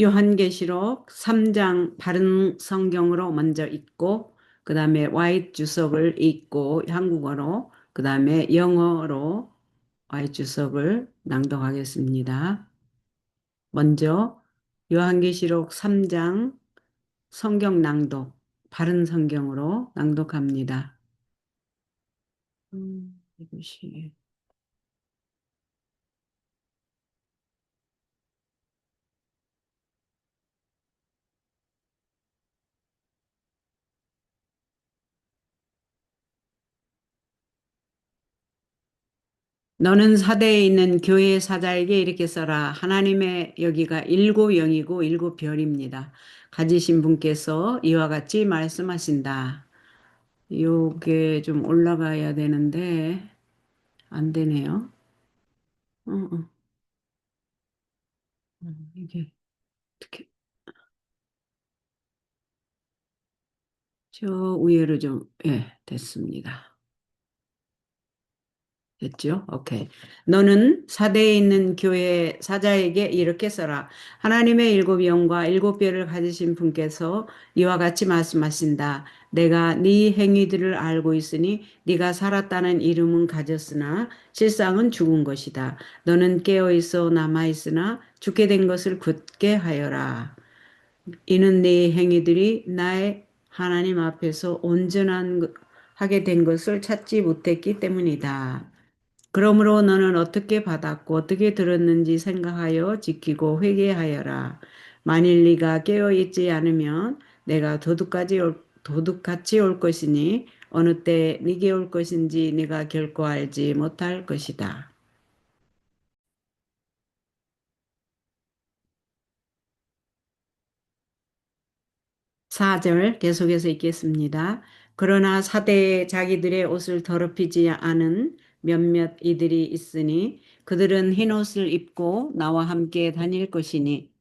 요한계시록 3장 바른 성경으로 먼저 읽고, 그 다음에 와이트 주석을 읽고, 한국어로, 그 다음에 영어로 와이트 주석을 낭독하겠습니다. 먼저 요한계시록 3장 성경 낭독, 바른 성경으로 낭독합니다. 이것이. 너는 사대에 있는 교회 사자에게 이렇게 써라. 하나님의 여기가 일곱 영이고 일곱 별입니다. 가지신 분께서 이와 같이 말씀하신다. 요게 좀 올라가야 되는데 안 되네요. 어, 어. 이게 어떻게 저 위에로 좀, 예, 됐습니다. 됐죠? 오케이. 너는 사대에 있는 교회 사자에게 이렇게 써라. 하나님의 일곱 영과 일곱 별을 가지신 분께서 이와 같이 말씀하신다. 내가 네 행위들을 알고 있으니 네가 살았다는 이름은 가졌으나 실상은 죽은 것이다. 너는 깨어 있어 남아 있으나 죽게 된 것을 굳게 하여라. 이는 네 행위들이 나의 하나님 앞에서 온전한 하게 된 것을 찾지 못했기 때문이다. 그러므로 너는 어떻게 받았고 어떻게 들었는지 생각하여 지키고 회개하여라. 만일 네가 깨어 있지 않으면 내가 도둑같이 올 것이니 어느 때 네게 올 것인지 네가 결코 알지 못할 것이다. 4절 계속해서 읽겠습니다. 그러나 사대에 자기들의 옷을 더럽히지 않은 몇몇 이들이 있으니 그들은 흰 옷을 입고 나와 함께 다닐 것이니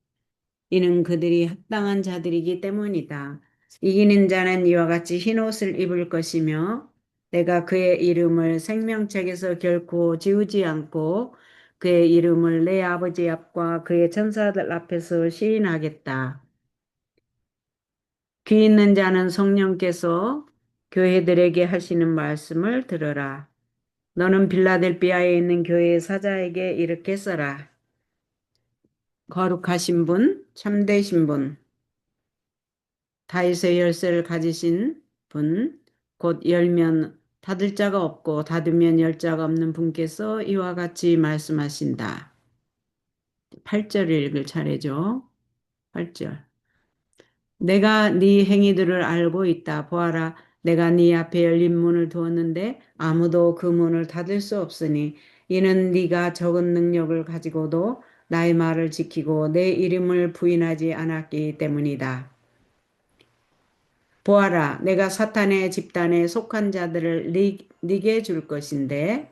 이는 그들이 합당한 자들이기 때문이다. 이기는 자는 이와 같이 흰 옷을 입을 것이며 내가 그의 이름을 생명책에서 결코 지우지 않고 그의 이름을 내 아버지 앞과 그의 천사들 앞에서 시인하겠다. 귀 있는 자는 성령께서 교회들에게 하시는 말씀을 들어라. 너는 빌라델비아에 있는 교회의 사자에게 이렇게 써라. 거룩하신 분, 참되신 분, 다윗의 열쇠를 가지신 분, 곧 열면 닫을 자가 없고 닫으면 열 자가 없는 분께서 이와 같이 말씀하신다. 8절을 읽을 차례죠. 8절. 내가 네 행위들을 알고 있다. 보아라, 내가 네 앞에 열린 문을 두었는데 아무도 그 문을 닫을 수 없으니 이는 네가 적은 능력을 가지고도 나의 말을 지키고 내 이름을 부인하지 않았기 때문이다. 보아라, 내가 사탄의 집단에 속한 자들을 네게 줄 것인데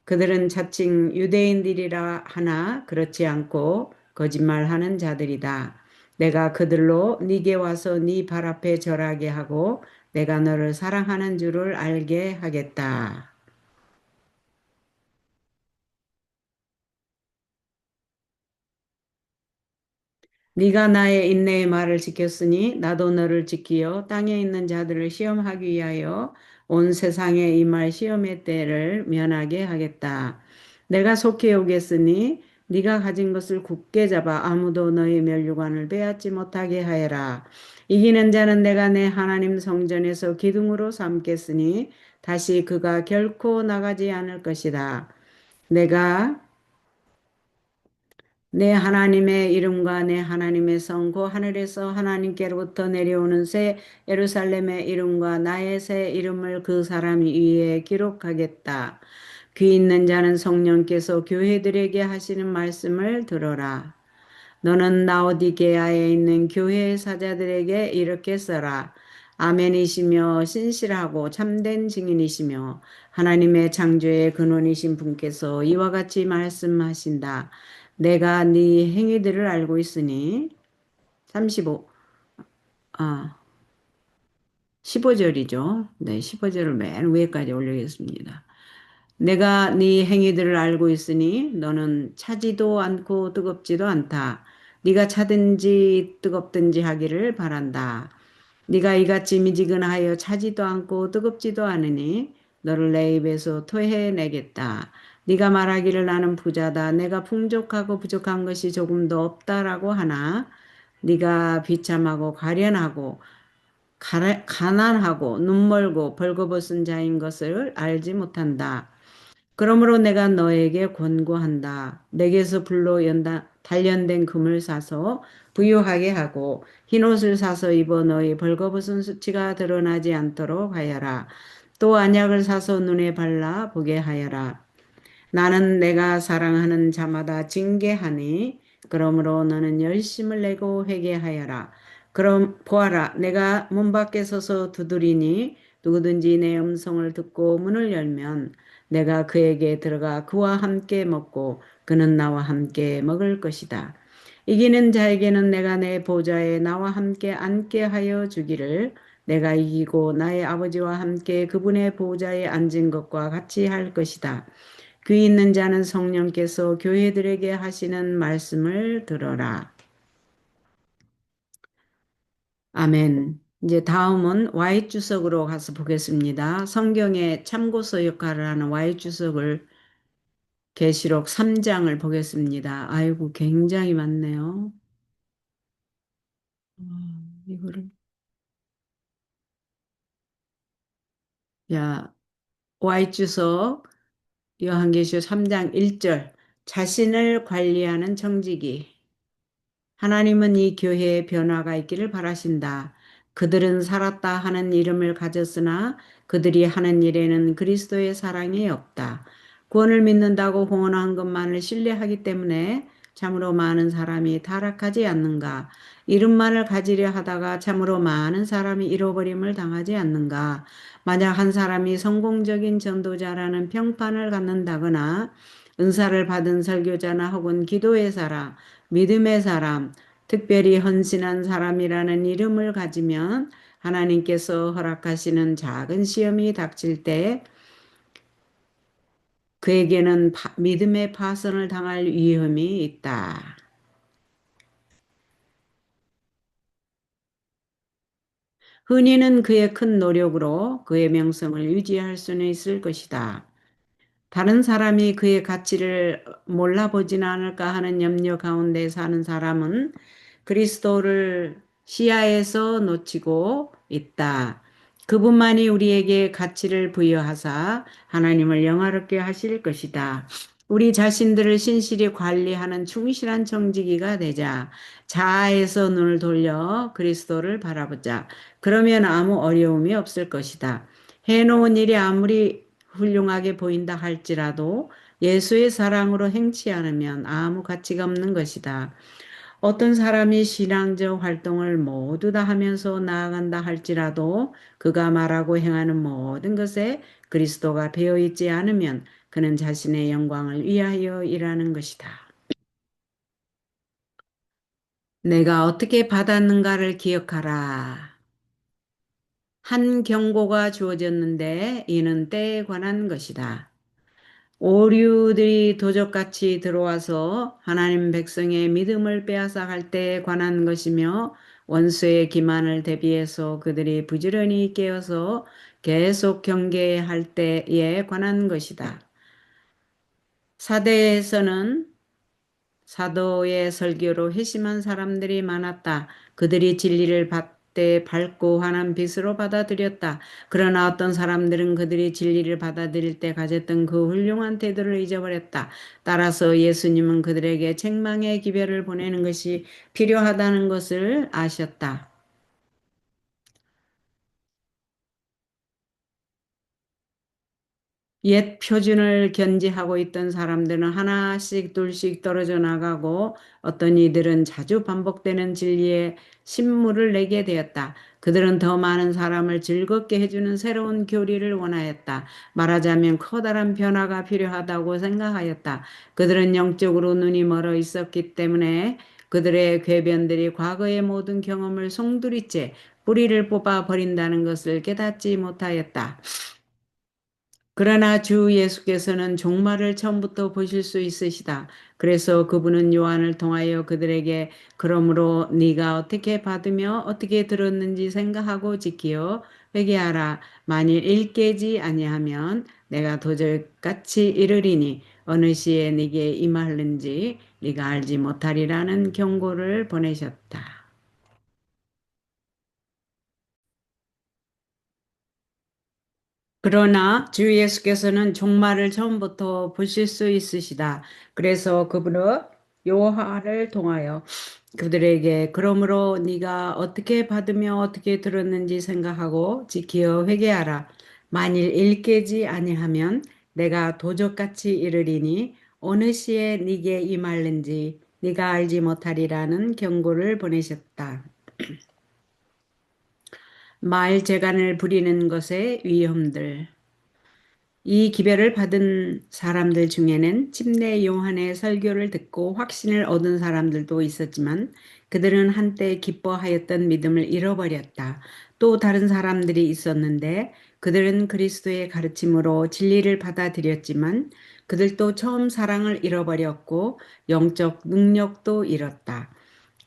그들은 자칭 유대인들이라 하나 그렇지 않고 거짓말하는 자들이다. 내가 그들로 네게 와서 네 발 앞에 절하게 하고 내가 너를 사랑하는 줄을 알게 하겠다. 네가 나의 인내의 말을 지켰으니 나도 너를 지키어 땅에 있는 자들을 시험하기 위하여 온 세상에 임할 시험의 때를 면하게 하겠다. 내가 속히 오겠으니 네가 가진 것을 굳게 잡아 아무도 너의 멸류관을 빼앗지 못하게 하여라. 이기는 자는 내가 내 하나님 성전에서 기둥으로 삼겠으니 다시 그가 결코 나가지 않을 것이다. 내가 내 하나님의 이름과 내 하나님의 성, 그 하늘에서 하나님께로부터 내려오는 새 예루살렘의 이름과 나의 새 이름을 그 사람 위에 기록하겠다. 귀 있는 자는 성령께서 교회들에게 하시는 말씀을 들어라. 너는 라오디게아에 있는 교회 사자들에게 이렇게 써라. 아멘이시며 신실하고 참된 증인이시며 하나님의 창조의 근원이신 분께서 이와 같이 말씀하신다. 내가 네 행위들을 알고 있으니 35, 아, 15절이죠. 네, 15절을 맨 위에까지 올리겠습니다. 내가 네 행위들을 알고 있으니 너는 차지도 않고 뜨겁지도 않다. 네가 차든지 뜨겁든지 하기를 바란다. 네가 이같이 미지근하여 차지도 않고 뜨겁지도 않으니 너를 내 입에서 토해내겠다. 네가 말하기를 나는 부자다. 내가 풍족하고 부족한 것이 조금도 없다라고 하나 네가 비참하고 가련하고 가난하고 눈멀고 벌거벗은 자인 것을 알지 못한다. 그러므로 내가 너에게 권고한다. 내게서 불로 단련된 금을 사서 부유하게 하고 흰옷을 사서 입어 너희 벌거벗은 수치가 드러나지 않도록 하여라. 또 안약을 사서 눈에 발라 보게 하여라. 나는 내가 사랑하는 자마다 징계하니 그러므로 너는 열심을 내고 회개하여라. 그럼 보아라 내가 문 밖에 서서 두드리니 누구든지 내 음성을 듣고 문을 열면 내가 그에게 들어가 그와 함께 먹고 그는 나와 함께 먹을 것이다. 이기는 자에게는 내가 내 보좌에 나와 함께 앉게 하여 주기를 내가 이기고 나의 아버지와 함께 그분의 보좌에 앉은 것과 같이 할 것이다. 귀 있는 자는 성령께서 교회들에게 하시는 말씀을 들어라. 아멘. 이제 다음은 Y 주석으로 가서 보겠습니다. 성경의 참고서 역할을 하는 Y 주석을 계시록 3장을 보겠습니다. 아이고 굉장히 많네요. 이거를 야 Y 주석 요한계시록 3장 1절 자신을 관리하는 청지기 하나님은 이 교회에 변화가 있기를 바라신다. 그들은 살았다 하는 이름을 가졌으나 그들이 하는 일에는 그리스도의 사랑이 없다. 구원을 믿는다고 공언한 것만을 신뢰하기 때문에 참으로 많은 사람이 타락하지 않는가. 이름만을 가지려 하다가 참으로 많은 사람이 잃어버림을 당하지 않는가. 만약 한 사람이 성공적인 전도자라는 평판을 갖는다거나 은사를 받은 설교자나 혹은 기도의 사람, 믿음의 사람, 특별히 헌신한 사람이라는 이름을 가지면 하나님께서 허락하시는 작은 시험이 닥칠 때 그에게는 믿음의 파선을 당할 위험이 있다. 흔히는 그의 큰 노력으로 그의 명성을 유지할 수는 있을 것이다. 다른 사람이 그의 가치를 몰라보지는 않을까 하는 염려 가운데 사는 사람은 그리스도를 시야에서 놓치고 있다. 그분만이 우리에게 가치를 부여하사 하나님을 영화롭게 하실 것이다. 우리 자신들을 신실히 관리하는 충실한 정직이가 되자 자아에서 눈을 돌려 그리스도를 바라보자. 그러면 아무 어려움이 없을 것이다. 해놓은 일이 아무리 훌륭하게 보인다 할지라도 예수의 사랑으로 행치 않으면 아무 가치가 없는 것이다. 어떤 사람이 신앙적 활동을 모두 다 하면서 나아간다 할지라도 그가 말하고 행하는 모든 것에 그리스도가 배어 있지 않으면 그는 자신의 영광을 위하여 일하는 것이다. 내가 어떻게 받았는가를 기억하라. 한 경고가 주어졌는데 이는 때에 관한 것이다. 오류들이 도적같이 들어와서 하나님 백성의 믿음을 빼앗아 갈 때에 관한 것이며 원수의 기만을 대비해서 그들이 부지런히 깨어서 계속 경계할 때에 관한 것이다. 사대에서는 사도의 설교로 회심한 사람들이 많았다. 그들이 진리를 받되 밝고 환한 빛으로 받아들였다. 그러나 어떤 사람들은 그들이 진리를 받아들일 때 가졌던 그 훌륭한 태도를 잊어버렸다. 따라서 예수님은 그들에게 책망의 기별을 보내는 것이 필요하다는 것을 아셨다. 옛 표준을 견지하고 있던 사람들은 하나씩 둘씩 떨어져 나가고 어떤 이들은 자주 반복되는 진리에 신물을 내게 되었다. 그들은 더 많은 사람을 즐겁게 해주는 새로운 교리를 원하였다. 말하자면 커다란 변화가 필요하다고 생각하였다. 그들은 영적으로 눈이 멀어 있었기 때문에 그들의 궤변들이 과거의 모든 경험을 송두리째 뿌리를 뽑아 버린다는 것을 깨닫지 못하였다. 그러나 주 예수께서는 종말을 처음부터 보실 수 있으시다. 그래서 그분은 요한을 통하여 그들에게 그러므로 네가 어떻게 받으며 어떻게 들었는지 생각하고 지키어 회개하라. 만일 일깨지 아니하면 내가 도저히 같이 이르리니 어느 시에 네게 임하는지 네가 알지 못하리라는 경고를 보내셨다. 그러나 주 예수께서는 종말을 처음부터 보실 수 있으시다. 그래서 그분은 요한을 통하여 그들에게 그러므로 네가 어떻게 받으며 어떻게 들었는지 생각하고 지키어 회개하라. 만일 일깨지 아니하면 내가 도적같이 이르리니 어느 시에 네게 임할는지 네가 알지 못하리라는 경고를 보내셨다. 말재간을 부리는 것의 위험들. 이 기별을 받은 사람들 중에는 침례 요한의 설교를 듣고 확신을 얻은 사람들도 있었지만 그들은 한때 기뻐하였던 믿음을 잃어버렸다. 또 다른 사람들이 있었는데 그들은 그리스도의 가르침으로 진리를 받아들였지만 그들도 처음 사랑을 잃어버렸고 영적 능력도 잃었다.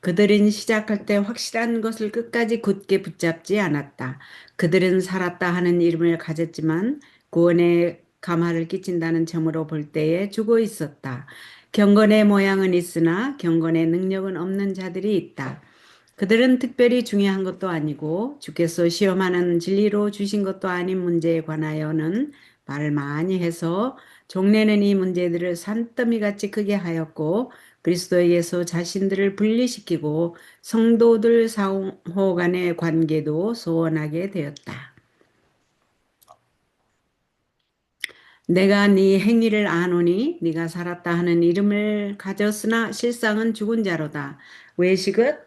그들은 시작할 때 확실한 것을 끝까지 굳게 붙잡지 않았다. 그들은 살았다 하는 이름을 가졌지만 구원에 감화를 끼친다는 점으로 볼 때에 죽어 있었다. 경건의 모양은 있으나 경건의 능력은 없는 자들이 있다. 그들은 특별히 중요한 것도 아니고 주께서 시험하는 진리로 주신 것도 아닌 문제에 관하여는 말을 많이 해서 종래는 이 문제들을 산더미같이 크게 하였고 그리스도에게서 자신들을 분리시키고 성도들 상호 간의 관계도 소원하게 되었다. 내가 네 행위를 아노니 네가 살았다 하는 이름을 가졌으나 실상은 죽은 자로다. 외식은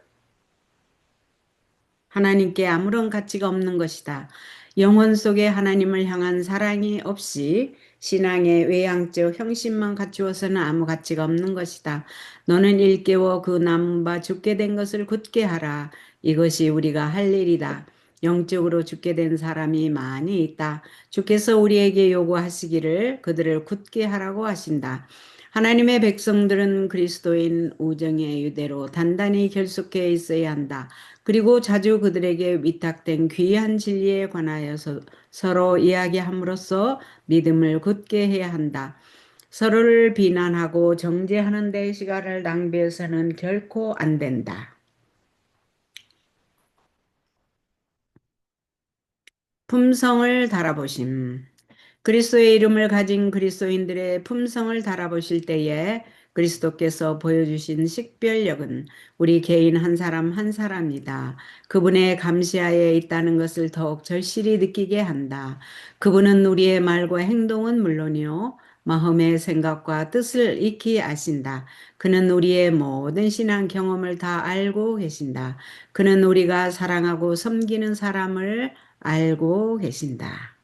하나님께 아무런 가치가 없는 것이다. 영혼 속에 하나님을 향한 사랑이 없이 신앙의 외향적 형식만 갖추어서는 아무 가치가 없는 것이다. 너는 일깨워 그 남은 바 죽게 된 것을 굳게 하라. 이것이 우리가 할 일이다. 영적으로 죽게 된 사람이 많이 있다. 주께서 우리에게 요구하시기를 그들을 굳게 하라고 하신다. 하나님의 백성들은 그리스도인 우정의 유대로 단단히 결속해 있어야 한다. 그리고 자주 그들에게 위탁된 귀한 진리에 관하여서 서로 이야기함으로써 믿음을 굳게 해야 한다. 서로를 비난하고 정죄하는 데 시간을 낭비해서는 결코 안 된다. 품성을 달아보심. 그리스도의 이름을 가진 그리스도인들의 품성을 달아보실 때에 그리스도께서 보여주신 식별력은 우리 개인 한 사람 한 사람이다. 그분의 감시하에 있다는 것을 더욱 절실히 느끼게 한다. 그분은 우리의 말과 행동은 물론이요. 마음의 생각과 뜻을 익히 아신다. 그는 우리의 모든 신앙 경험을 다 알고 계신다. 그는 우리가 사랑하고 섬기는 사람을 알고 계신다.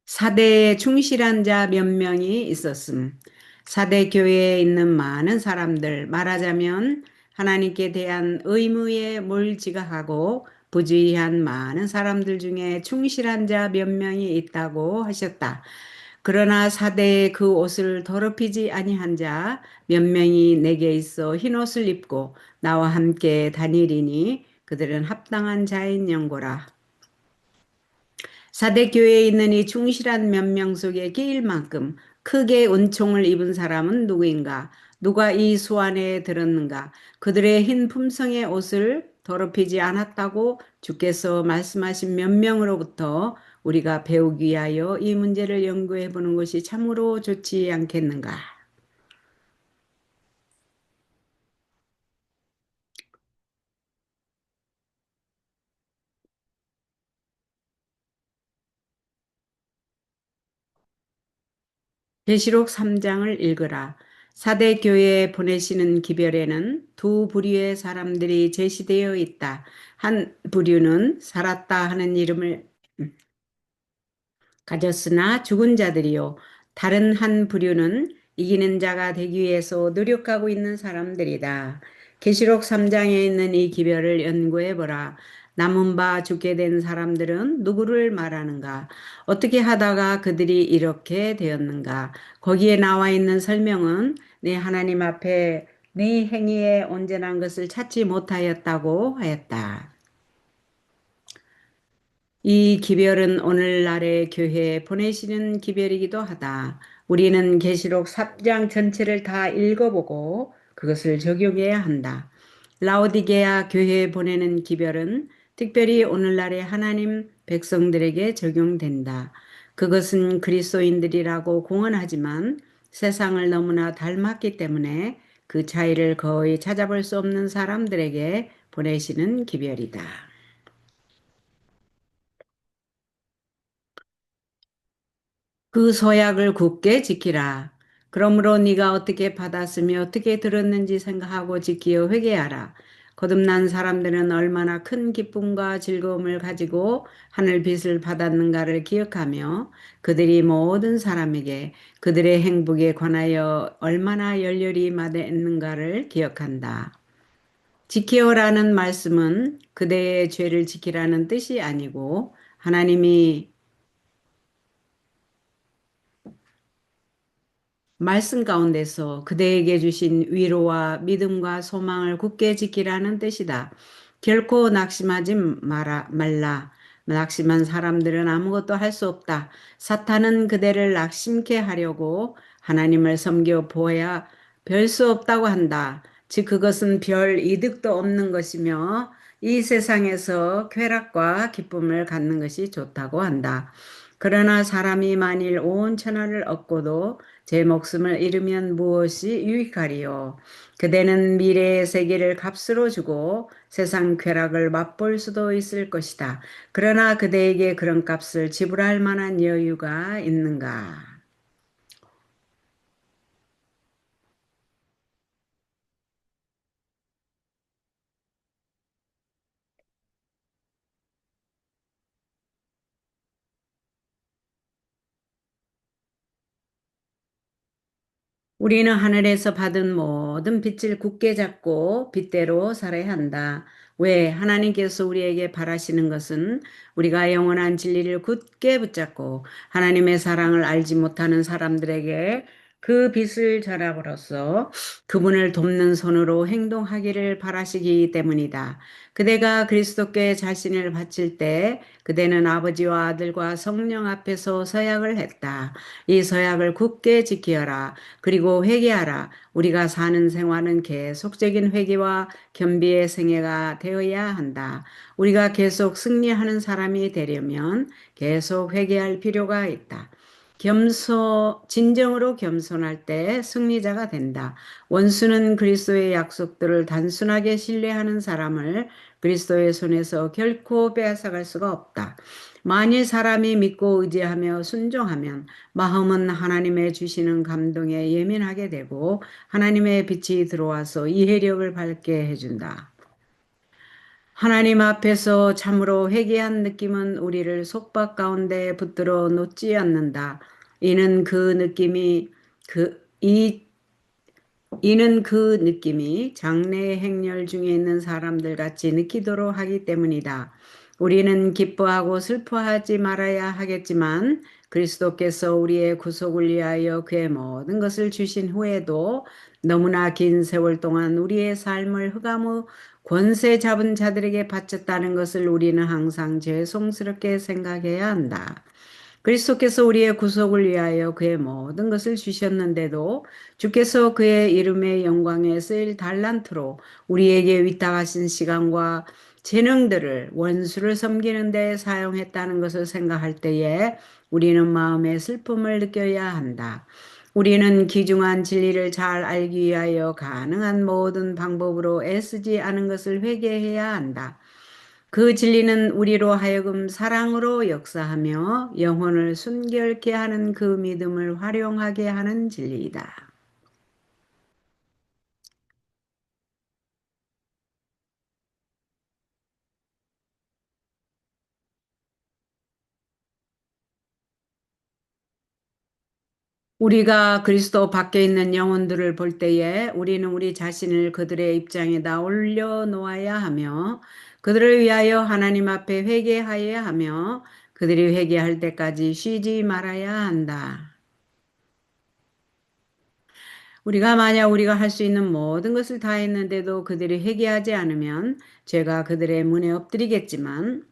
사대에 충실한 자 몇 명이 있었음. 사대 교회에 있는 많은 사람들, 말하자면 하나님께 대한 의무에 몰지각하고 부주의한 많은 사람들 중에 충실한 자 몇 명이 있다고 하셨다. 그러나 사대에 그 옷을 더럽히지 아니한 자 몇 명이 내게 있어 흰 옷을 입고 나와 함께 다니리니 그들은 합당한 자인 연고라. 사대 교회에 있는 이 충실한 몇 명 속에 끼일 만큼 크게 은총을 입은 사람은 누구인가? 누가 이 수완에 들었는가? 그들의 흰 품성의 옷을 더럽히지 않았다고 주께서 말씀하신 몇 명으로부터 우리가 배우기 위하여 이 문제를 연구해 보는 것이 참으로 좋지 않겠는가? 계시록 3장을 읽으라. 사대 교회에 보내시는 기별에는 두 부류의 사람들이 제시되어 있다. 한 부류는 살았다 하는 이름을 가졌으나 죽은 자들이요. 다른 한 부류는 이기는 자가 되기 위해서 노력하고 있는 사람들이다. 계시록 3장에 있는 이 기별을 연구해 보라. 남은 바 죽게 된 사람들은 누구를 말하는가? 어떻게 하다가 그들이 이렇게 되었는가? 거기에 나와 있는 설명은 네 하나님 앞에 네 행위에 온전한 것을 찾지 못하였다고 하였다. 이 기별은 오늘날의 교회에 보내시는 기별이기도 하다. 우리는 계시록 3장 전체를 다 읽어보고 그것을 적용해야 한다. 라오디게아 교회에 보내는 기별은 특별히 오늘날의 하나님 백성들에게 적용된다. 그것은 그리스도인들이라고 공언하지만 세상을 너무나 닮았기 때문에 그 차이를 거의 찾아볼 수 없는 사람들에게 보내시는 기별이다. 그 서약을 굳게 지키라. 그러므로 네가 어떻게 받았으며 어떻게 들었는지 생각하고 지키어 회개하라. 거듭난 사람들은 얼마나 큰 기쁨과 즐거움을 가지고 하늘 빛을 받았는가를 기억하며 그들이 모든 사람에게 그들의 행복에 관하여 얼마나 열렬히 말했는가를 기억한다. 지키어라는 말씀은 그대의 죄를 지키라는 뜻이 아니고 하나님이 말씀 가운데서 그대에게 주신 위로와 믿음과 소망을 굳게 지키라는 뜻이다. 결코 낙심하지 말라. 낙심한 사람들은 아무것도 할 수 없다. 사탄은 그대를 낙심케 하려고 하나님을 섬겨 보아야 별 수 없다고 한다. 즉 그것은 별 이득도 없는 것이며 이 세상에서 쾌락과 기쁨을 갖는 것이 좋다고 한다. 그러나 사람이 만일 온 천하를 얻고도 제 목숨을 잃으면 무엇이 유익하리요? 그대는 미래의 세계를 값으로 주고 세상 쾌락을 맛볼 수도 있을 것이다. 그러나 그대에게 그런 값을 지불할 만한 여유가 있는가? 우리는 하늘에서 받은 모든 빛을 굳게 잡고 빛대로 살아야 한다. 왜? 하나님께서 우리에게 바라시는 것은 우리가 영원한 진리를 굳게 붙잡고 하나님의 사랑을 알지 못하는 사람들에게 그 빛을 전함으로써 그분을 돕는 손으로 행동하기를 바라시기 때문이다. 그대가 그리스도께 자신을 바칠 때 그대는 아버지와 아들과 성령 앞에서 서약을 했다. 이 서약을 굳게 지키어라. 그리고 회개하라. 우리가 사는 생활은 계속적인 회개와 겸비의 생애가 되어야 한다. 우리가 계속 승리하는 사람이 되려면 계속 회개할 필요가 있다. 진정으로 겸손할 때 승리자가 된다. 원수는 그리스도의 약속들을 단순하게 신뢰하는 사람을 그리스도의 손에서 결코 빼앗아갈 수가 없다. 만일 사람이 믿고 의지하며 순종하면 마음은 하나님의 주시는 감동에 예민하게 되고 하나님의 빛이 들어와서 이해력을 밝게 해준다. 하나님 앞에서 참으로 회개한 느낌은 우리를 속박 가운데 붙들어 놓지 않는다. 이는 그 느낌이 그, 이 이는 그 느낌이 장래 행렬 중에 있는 사람들 같이 느끼도록 하기 때문이다. 우리는 기뻐하고 슬퍼하지 말아야 하겠지만 그리스도께서 우리의 구속을 위하여 그의 모든 것을 주신 후에도 너무나 긴 세월 동안 우리의 삶을 흑암의 권세 잡은 자들에게 바쳤다는 것을 우리는 항상 죄송스럽게 생각해야 한다. 그리스도께서 우리의 구속을 위하여 그의 모든 것을 주셨는데도 주께서 그의 이름의 영광에 쓰일 달란트로 우리에게 위탁하신 시간과 재능들을 원수를 섬기는 데 사용했다는 것을 생각할 때에 우리는 마음의 슬픔을 느껴야 한다. 우리는 귀중한 진리를 잘 알기 위하여 가능한 모든 방법으로 애쓰지 않은 것을 회개해야 한다. 그 진리는 우리로 하여금 사랑으로 역사하며 영혼을 순결케 하는 그 믿음을 활용하게 하는 진리이다. 우리가 그리스도 밖에 있는 영혼들을 볼 때에 우리는 우리 자신을 그들의 입장에다 올려놓아야 하며 그들을 위하여 하나님 앞에 회개하여야 하며 그들이 회개할 때까지 쉬지 말아야 한다. 우리가 만약 우리가 할 수 있는 모든 것을 다 했는데도 그들이 회개하지 않으면 죄가 그들의 문에 엎드리겠지만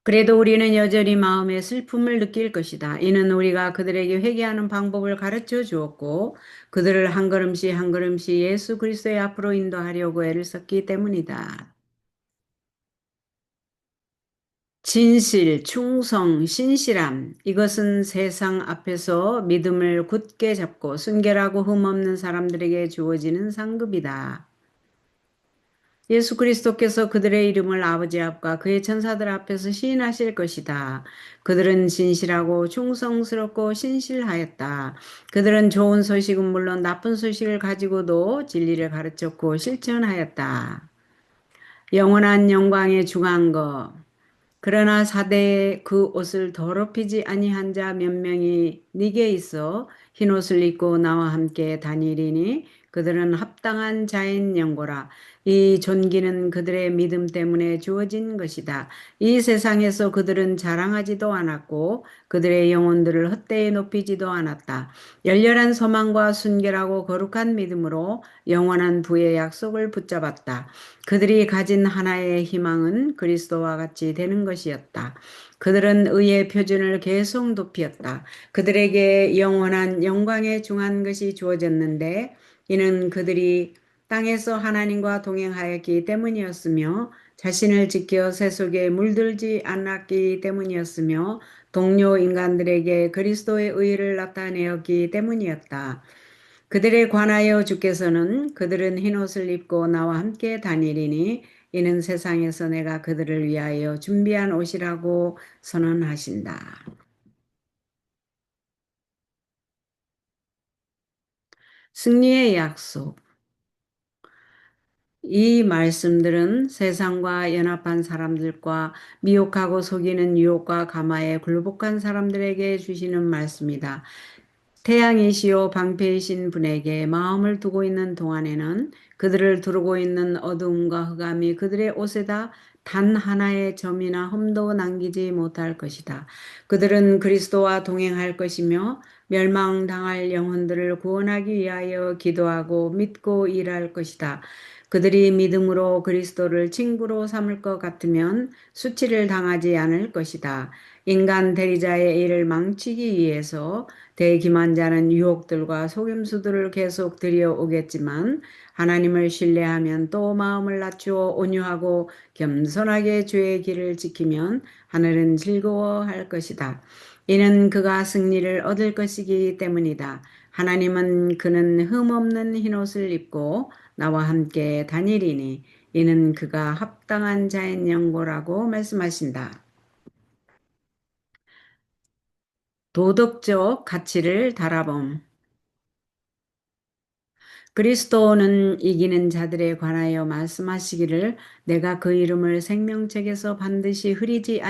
그래도 우리는 여전히 마음의 슬픔을 느낄 것이다. 이는 우리가 그들에게 회개하는 방법을 가르쳐 주었고 그들을 한 걸음씩 한 걸음씩 예수 그리스도의 앞으로 인도하려고 애를 썼기 때문이다. 진실, 충성, 신실함. 이것은 세상 앞에서 믿음을 굳게 잡고 순결하고 흠없는 사람들에게 주어지는 상급이다. 예수 그리스도께서 그들의 이름을 아버지 앞과 그의 천사들 앞에서 시인하실 것이다. 그들은 진실하고 충성스럽고 신실하였다. 그들은 좋은 소식은 물론 나쁜 소식을 가지고도 진리를 가르쳤고 실천하였다. 영원한 영광에 중한 것. 그러나 사대에 그 옷을 더럽히지 아니한 자 몇 명이 네게 있어 흰 옷을 입고 나와 함께 다니리니 그들은 합당한 자인 연고라. 이 존귀는 그들의 믿음 때문에 주어진 것이다. 이 세상에서 그들은 자랑하지도 않았고 그들의 영혼들을 헛되이 높이지도 않았다. 열렬한 소망과 순결하고 거룩한 믿음으로 영원한 부의 약속을 붙잡았다. 그들이 가진 하나의 희망은 그리스도와 같이 되는 것이었다. 그들은 의의 표준을 계속 높였다. 그들에게 영원한 영광에 중한 것이 주어졌는데 이는 그들이 땅에서 하나님과 동행하였기 때문이었으며 자신을 지켜 세속에 물들지 않았기 때문이었으며 동료 인간들에게 그리스도의 의를 나타내었기 때문이었다. 그들에 관하여 주께서는 그들은 흰옷을 입고 나와 함께 다니리니 이는 세상에서 내가 그들을 위하여 준비한 옷이라고 선언하신다. 승리의 약속. 이 말씀들은 세상과 연합한 사람들과 미혹하고 속이는 유혹과 가마에 굴복한 사람들에게 주시는 말씀이다. 태양이시요 방패이신 분에게 마음을 두고 있는 동안에는 그들을 두르고 있는 어두움과 흑암이 그들의 옷에다 단 하나의 점이나 흠도 남기지 못할 것이다. 그들은 그리스도와 동행할 것이며 멸망당할 영혼들을 구원하기 위하여 기도하고 믿고 일할 것이다. 그들이 믿음으로 그리스도를 친구로 삼을 것 같으면 수치를 당하지 않을 것이다. 인간 대리자의 일을 망치기 위해서 대기만자는 유혹들과 속임수들을 계속 들여오겠지만 하나님을 신뢰하면 또 마음을 낮추어 온유하고 겸손하게 주의 길을 지키면 하늘은 즐거워할 것이다. 이는 그가 승리를 얻을 것이기 때문이다. 하나님은 그는 흠없는 흰옷을 입고 나와 함께 다니리니 이는 그가 합당한 자인 연고라고 말씀하신다. 도덕적 가치를 달아봄. 그리스도는 이기는 자들에 관하여 말씀하시기를 내가 그 이름을 생명책에서 반드시 흐리지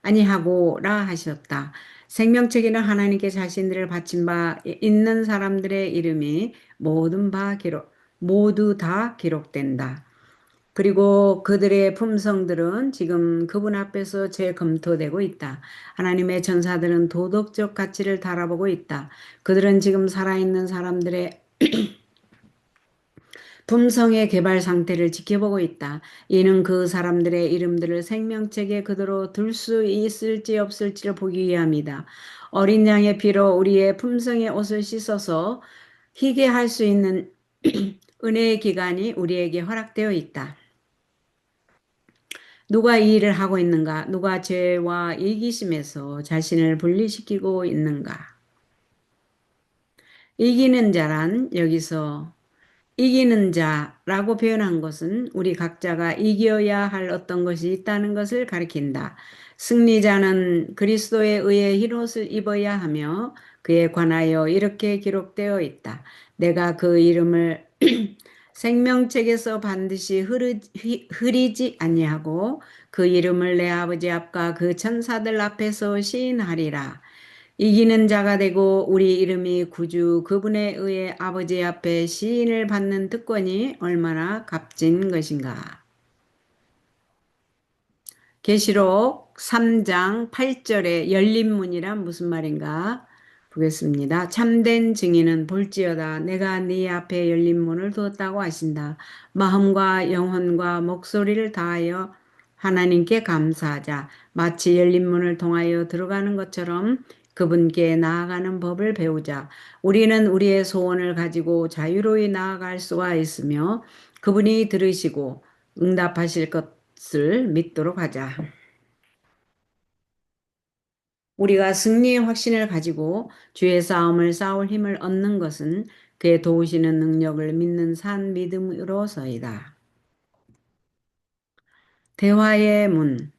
아니하고라 하셨다. 생명책에는 하나님께 자신들을 바친 바 있는 사람들의 이름이 모두 다 기록된다. 그리고 그들의 품성들은 지금 그분 앞에서 재검토되고 있다. 하나님의 전사들은 도덕적 가치를 달아보고 있다. 그들은 지금 살아있는 사람들의 품성의 개발 상태를 지켜보고 있다. 이는 그 사람들의 이름들을 생명책에 그대로 둘 수 있을지 없을지를 보기 위함이다. 어린 양의 피로 우리의 품성의 옷을 씻어서 희게 할 수 있는 은혜의 기간이 우리에게 허락되어 있다. 누가 이 일을 하고 있는가? 누가 죄와 이기심에서 자신을 분리시키고 있는가? 이기는 자란 여기서 이기는 자라고 표현한 것은 우리 각자가 이겨야 할 어떤 것이 있다는 것을 가리킨다. 승리자는 그리스도에 의해 흰옷을 입어야 하며 그에 관하여 이렇게 기록되어 있다. 내가 그 이름을 생명책에서 반드시 흐리지 아니하고 그 이름을 내 아버지 앞과 그 천사들 앞에서 시인하리라. 이기는 자가 되고 우리 이름이 구주 그분에 의해 아버지 앞에 시인을 받는 특권이 얼마나 값진 것인가. 계시록 3장 8절에 열린 문이란 무슨 말인가 보겠습니다. 참된 증인은 볼지어다 내가 네 앞에 열린 문을 두었다고 하신다. 마음과 영혼과 목소리를 다하여 하나님께 감사하자. 마치 열린 문을 통하여 들어가는 것처럼 그분께 나아가는 법을 배우자. 우리는 우리의 소원을 가지고 자유로이 나아갈 수가 있으며 그분이 들으시고 응답하실 것을 믿도록 하자. 우리가 승리의 확신을 가지고 주의 싸움을 싸울 힘을 얻는 것은 그의 도우시는 능력을 믿는 산 믿음으로서이다. 대화의 문.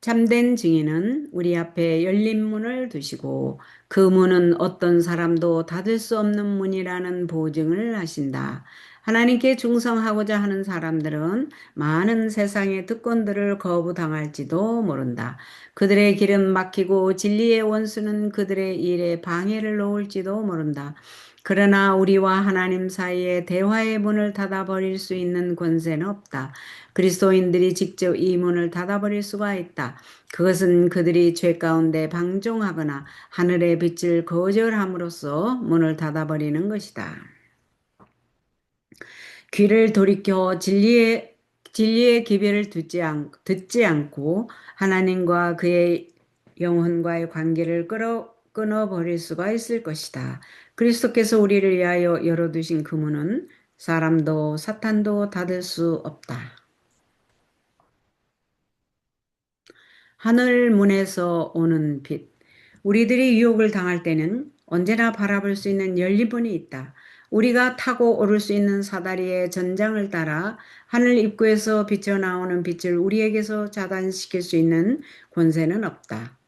참된 증인은 우리 앞에 열린 문을 두시고 그 문은 어떤 사람도 닫을 수 없는 문이라는 보증을 하신다. 하나님께 충성하고자 하는 사람들은 많은 세상의 특권들을 거부당할지도 모른다. 그들의 길은 막히고 진리의 원수는 그들의 일에 방해를 놓을지도 모른다. 그러나 우리와 하나님 사이에 대화의 문을 닫아버릴 수 있는 권세는 없다. 그리스도인들이 직접 이 문을 닫아버릴 수가 있다. 그것은 그들이 죄 가운데 방종하거나 하늘의 빛을 거절함으로써 문을 닫아버리는 것이다. 귀를 돌이켜 진리의 기별을 듣지 않고 하나님과 그의 영혼과의 관계를 끊어버릴 수가 있을 것이다. 그리스도께서 우리를 위하여 열어두신 그 문은 사람도 사탄도 닫을 수 없다. 하늘 문에서 오는 빛. 우리들이 유혹을 당할 때는 언제나 바라볼 수 있는 연립문이 있다. 우리가 타고 오를 수 있는 사다리의 전장을 따라 하늘 입구에서 비쳐나오는 빛을 우리에게서 차단시킬 수 있는 권세는 없다.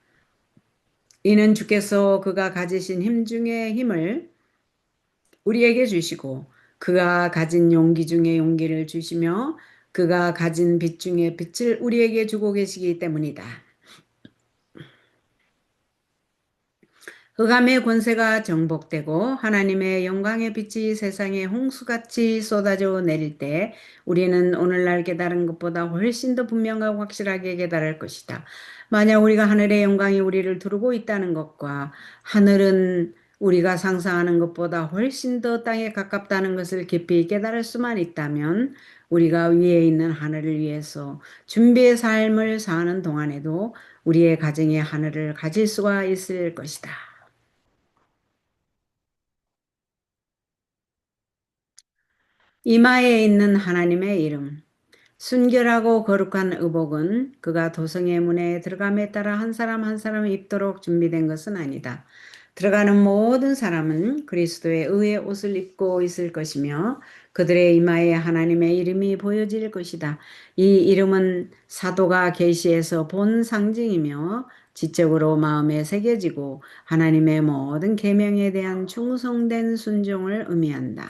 이는 주께서 그가 가지신 힘 중에 힘을 우리에게 주시고 그가 가진 용기 중에 용기를 주시며 그가 가진 빛 중에 빛을 우리에게 주고 계시기 때문이다. 흑암의 권세가 정복되고 하나님의 영광의 빛이 세상에 홍수같이 쏟아져 내릴 때 우리는 오늘날 깨달은 것보다 훨씬 더 분명하고 확실하게 깨달을 것이다. 만약 우리가 하늘의 영광이 우리를 두르고 있다는 것과 하늘은 우리가 상상하는 것보다 훨씬 더 땅에 가깝다는 것을 깊이 깨달을 수만 있다면 우리가 위에 있는 하늘을 위해서 준비의 삶을 사는 동안에도 우리의 가정의 하늘을 가질 수가 있을 것이다. 이마에 있는 하나님의 이름. 순결하고 거룩한 의복은 그가 도성의 문에 들어감에 따라 한 사람 한 사람 입도록 준비된 것은 아니다. 들어가는 모든 사람은 그리스도의 의의 옷을 입고 있을 것이며 그들의 이마에 하나님의 이름이 보여질 것이다. 이 이름은 사도가 계시에서 본 상징이며 지적으로 마음에 새겨지고 하나님의 모든 계명에 대한 충성된 순종을 의미한다.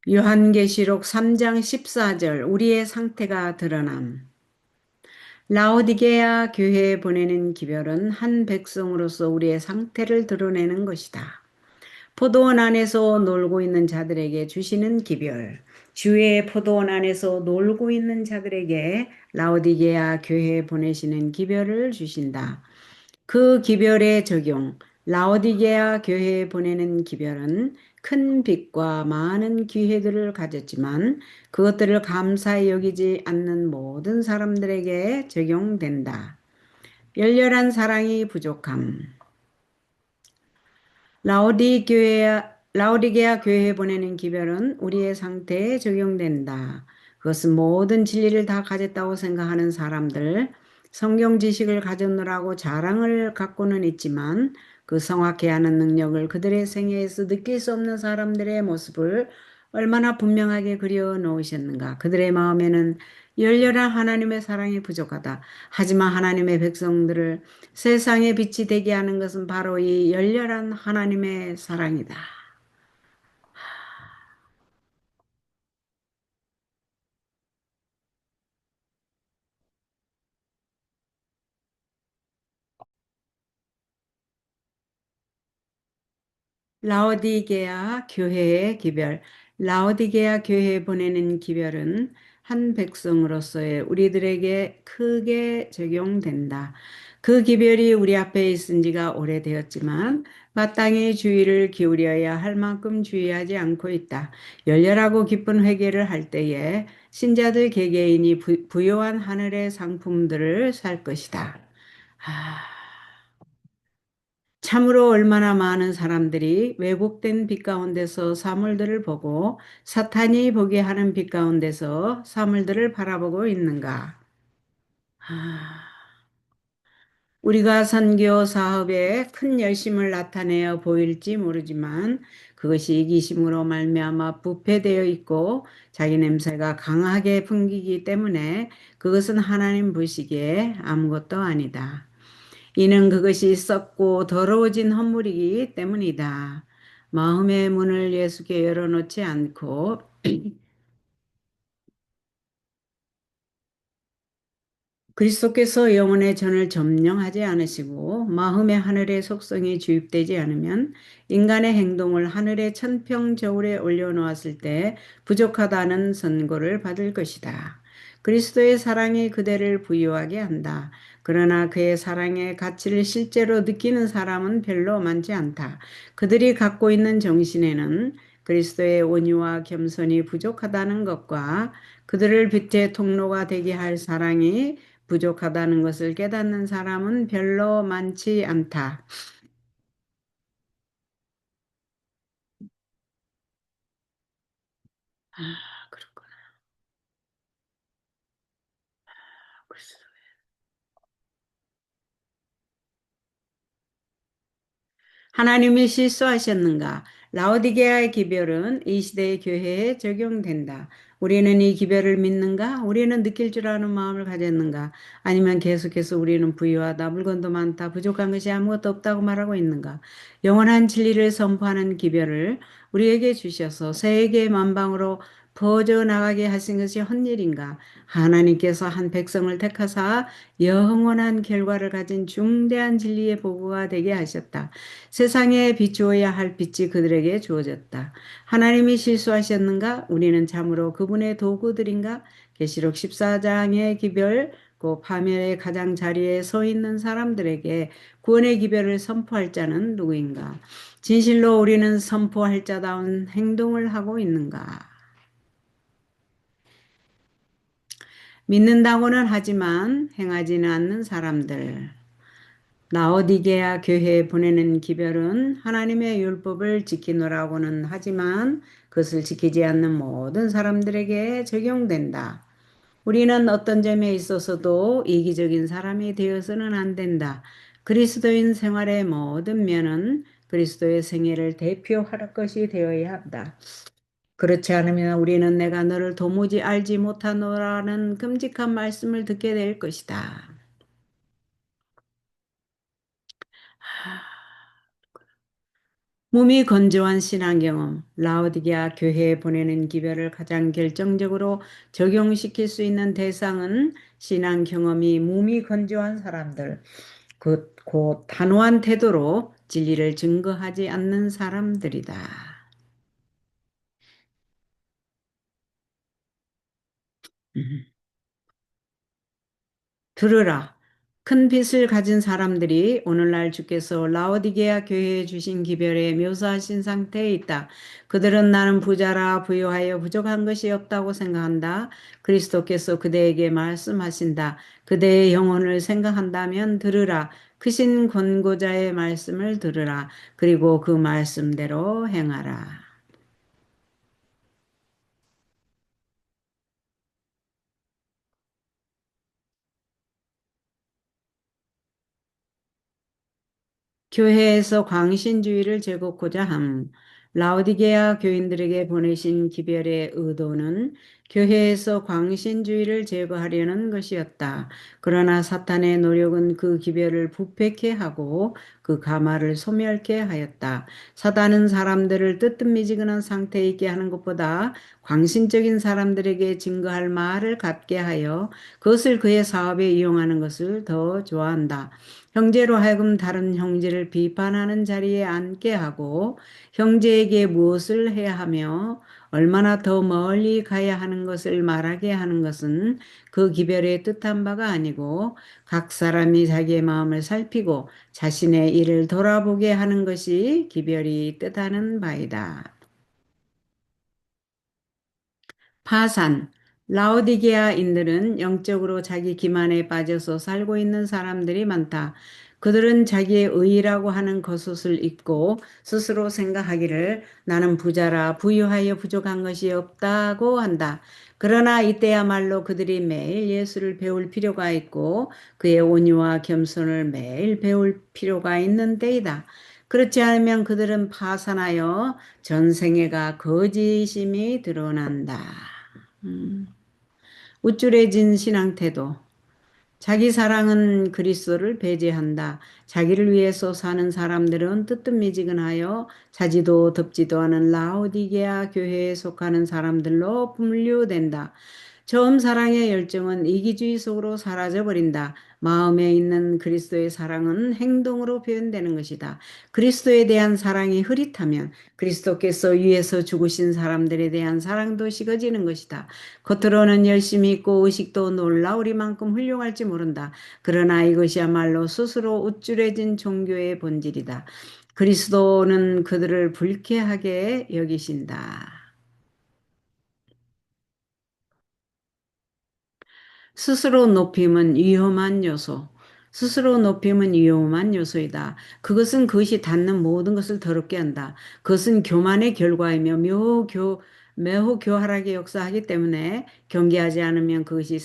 요한계시록 3장 14절 우리의 상태가 드러남. 라오디게아 교회에 보내는 기별은 한 백성으로서 우리의 상태를 드러내는 것이다. 포도원 안에서 놀고 있는 자들에게 주시는 기별. 주의 포도원 안에서 놀고 있는 자들에게 라오디게아 교회에 보내시는 기별을 주신다. 그 기별의 적용, 라오디게아 교회에 보내는 기별은 큰 빚과 많은 기회들을 가졌지만 그것들을 감사히 여기지 않는 모든 사람들에게 적용된다. 열렬한 사랑이 부족함. 라오디게아 교회에 보내는 기별은 우리의 상태에 적용된다. 그것은 모든 진리를 다 가졌다고 생각하는 사람들, 성경 지식을 가졌노라고 자랑을 갖고는 있지만 그 성악해 하는 능력을 그들의 생애에서 느낄 수 없는 사람들의 모습을 얼마나 분명하게 그려 놓으셨는가. 그들의 마음에는 열렬한 하나님의 사랑이 부족하다. 하지만 하나님의 백성들을 세상의 빛이 되게 하는 것은 바로 이 열렬한 하나님의 사랑이다. 라오디게아 교회의 기별. 라오디게아 교회에 보내는 기별은 한 백성으로서의 우리들에게 크게 적용된다. 그 기별이 우리 앞에 있은 지가 오래되었지만 마땅히 주의를 기울여야 할 만큼 주의하지 않고 있다. 열렬하고 기쁜 회개를 할 때에 신자들 개개인이 부요한 하늘의 상품들을 살 것이다. 아, 참으로 얼마나 많은 사람들이 왜곡된 빛 가운데서 사물들을 보고 사탄이 보게 하는 빛 가운데서 사물들을 바라보고 있는가. 아, 우리가 선교 사업에 큰 열심을 나타내어 보일지 모르지만 그것이 이기심으로 말미암아 부패되어 있고 자기 냄새가 강하게 풍기기 때문에 그것은 하나님 보시기에 아무것도 아니다. 이는 그것이 썩고 더러워진 헌물이기 때문이다. 마음의 문을 예수께 열어놓지 않고 그리스도께서 영혼의 전을 점령하지 않으시고 마음의 하늘의 속성이 주입되지 않으면 인간의 행동을 하늘의 천평저울에 올려놓았을 때 부족하다는 선고를 받을 것이다. 그리스도의 사랑이 그대를 부유하게 한다. 그러나 그의 사랑의 가치를 실제로 느끼는 사람은 별로 많지 않다. 그들이 갖고 있는 정신에는 그리스도의 온유와 겸손이 부족하다는 것과 그들을 빛의 통로가 되게 할 사랑이 부족하다는 것을 깨닫는 사람은 별로 많지 않다. 아, 그렇구나. 글쎄. 하나님이 실수하셨는가? 라오디게아의 기별은 이 시대의 교회에 적용된다. 우리는 이 기별을 믿는가? 우리는 느낄 줄 아는 마음을 가졌는가? 아니면 계속해서 우리는 부유하다, 물건도 많다, 부족한 것이 아무것도 없다고 말하고 있는가? 영원한 진리를 선포하는 기별을 우리에게 주셔서 세계 만방으로 퍼져나가게 하신 것이 헛일인가? 하나님께서 한 백성을 택하사 영원한 결과를 가진 중대한 진리의 보고가 되게 하셨다. 세상에 비추어야 할 빛이 그들에게 주어졌다. 하나님이 실수하셨는가? 우리는 참으로 그분의 도구들인가? 계시록 14장의 기별, 그 파멸의 가장 자리에 서 있는 사람들에게 구원의 기별을 선포할 자는 누구인가? 진실로 우리는 선포할 자다운 행동을 하고 있는가? 믿는다고는 하지만 행하지는 않는 사람들. 라오디게아 교회에 보내는 기별은 하나님의 율법을 지키노라고는 하지만 그것을 지키지 않는 모든 사람들에게 적용된다. 우리는 어떤 점에 있어서도 이기적인 사람이 되어서는 안 된다. 그리스도인 생활의 모든 면은 그리스도의 생애를 대표할 것이 되어야 한다. 그렇지 않으면 우리는 내가 너를 도무지 알지 못하노라는 끔찍한 말씀을 듣게 될 것이다. 몸이 건조한 신앙 경험, 라오디게아 교회에 보내는 기별을 가장 결정적으로 적용시킬 수 있는 대상은 신앙 경험이 몸이 건조한 사람들, 곧 단호한 태도로 진리를 증거하지 않는 사람들이다. 음. 들으라. 큰 빚을 가진 사람들이 오늘날 주께서 라오디게아 교회에 주신 기별에 묘사하신 상태에 있다. 그들은 나는 부자라 부유하여 부족한 것이 없다고 생각한다. 그리스도께서 그대에게 말씀하신다. 그대의 영혼을 생각한다면 들으라. 크신 권고자의 말씀을 들으라. 그리고 그 말씀대로 행하라. 교회에서 광신주의를 제거하고자 함. 라오디게아 교인들에게 보내신 기별의 의도는 교회에서 광신주의를 제거하려는 것이었다. 그러나 사탄의 노력은 그 기별을 부패케 하고 그 가마를 소멸케 하였다. 사단은 사람들을 뜨뜻미지근한 상태에 있게 하는 것보다 광신적인 사람들에게 증거할 말을 갖게 하여 그것을 그의 사업에 이용하는 것을 더 좋아한다. 형제로 하여금 다른 형제를 비판하는 자리에 앉게 하고 형제에게 무엇을 해야 하며 얼마나 더 멀리 가야 하는 것을 말하게 하는 것은 그 기별의 뜻한 바가 아니고 각 사람이 자기의 마음을 살피고 자신의 일을 돌아보게 하는 것이 기별이 뜻하는 바이다. 파산. 라오디게아인들은 영적으로 자기 기만에 빠져서 살고 있는 사람들이 많다. 그들은 자기의 의라고 하는 겉옷을 입고 스스로 생각하기를 나는 부자라 부유하여 부족한 것이 없다고 한다. 그러나 이때야말로 그들이 매일 예수를 배울 필요가 있고 그의 온유와 겸손을 매일 배울 필요가 있는 때이다. 그렇지 않으면 그들은 파산하여 전생애가 거짓임이 드러난다. 우쭐해진 신앙 태도. 자기 사랑은 그리스도를 배제한다. 자기를 위해서 사는 사람들은 뜨뜻미지근하여 자지도 덥지도 않은 라오디게아 교회에 속하는 사람들로 분류된다. 처음 사랑의 열정은 이기주의 속으로 사라져버린다. 마음에 있는 그리스도의 사랑은 행동으로 표현되는 것이다. 그리스도에 대한 사랑이 흐릿하면 그리스도께서 위에서 죽으신 사람들에 대한 사랑도 식어지는 것이다. 겉으로는 열심히 있고 의식도 놀라우리만큼 훌륭할지 모른다. 그러나 이것이야말로 스스로 우쭐해진 종교의 본질이다. 그리스도는 그들을 불쾌하게 여기신다. 스스로 높임은 위험한 요소. 스스로 높임은 위험한 요소이다. 그것은 그것이 닿는 모든 것을 더럽게 한다. 그것은 교만의 결과이며 매우 교활하게 역사하기 때문에 경계하지 않으면 그것이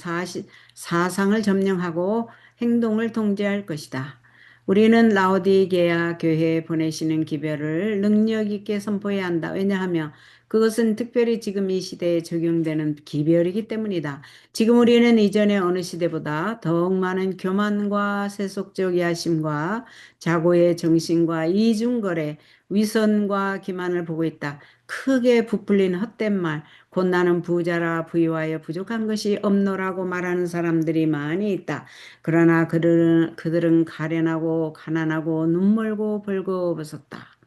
사상을 점령하고 행동을 통제할 것이다. 우리는 라오디게아 교회에 보내시는 기별을 능력 있게 선포해야 한다. 왜냐하면 그것은 특별히 지금 이 시대에 적용되는 기별이기 때문이다. 지금 우리는 이전의 어느 시대보다 더욱 많은 교만과 세속적 야심과 자고의 정신과 이중거래, 위선과 기만을 보고 있다. 크게 부풀린 헛된 말, 곧 나는 부자라 부유하여 부족한 것이 없노라고 말하는 사람들이 많이 있다. 그러나 그들은 가련하고 가난하고 눈멀고 벌거벗었다.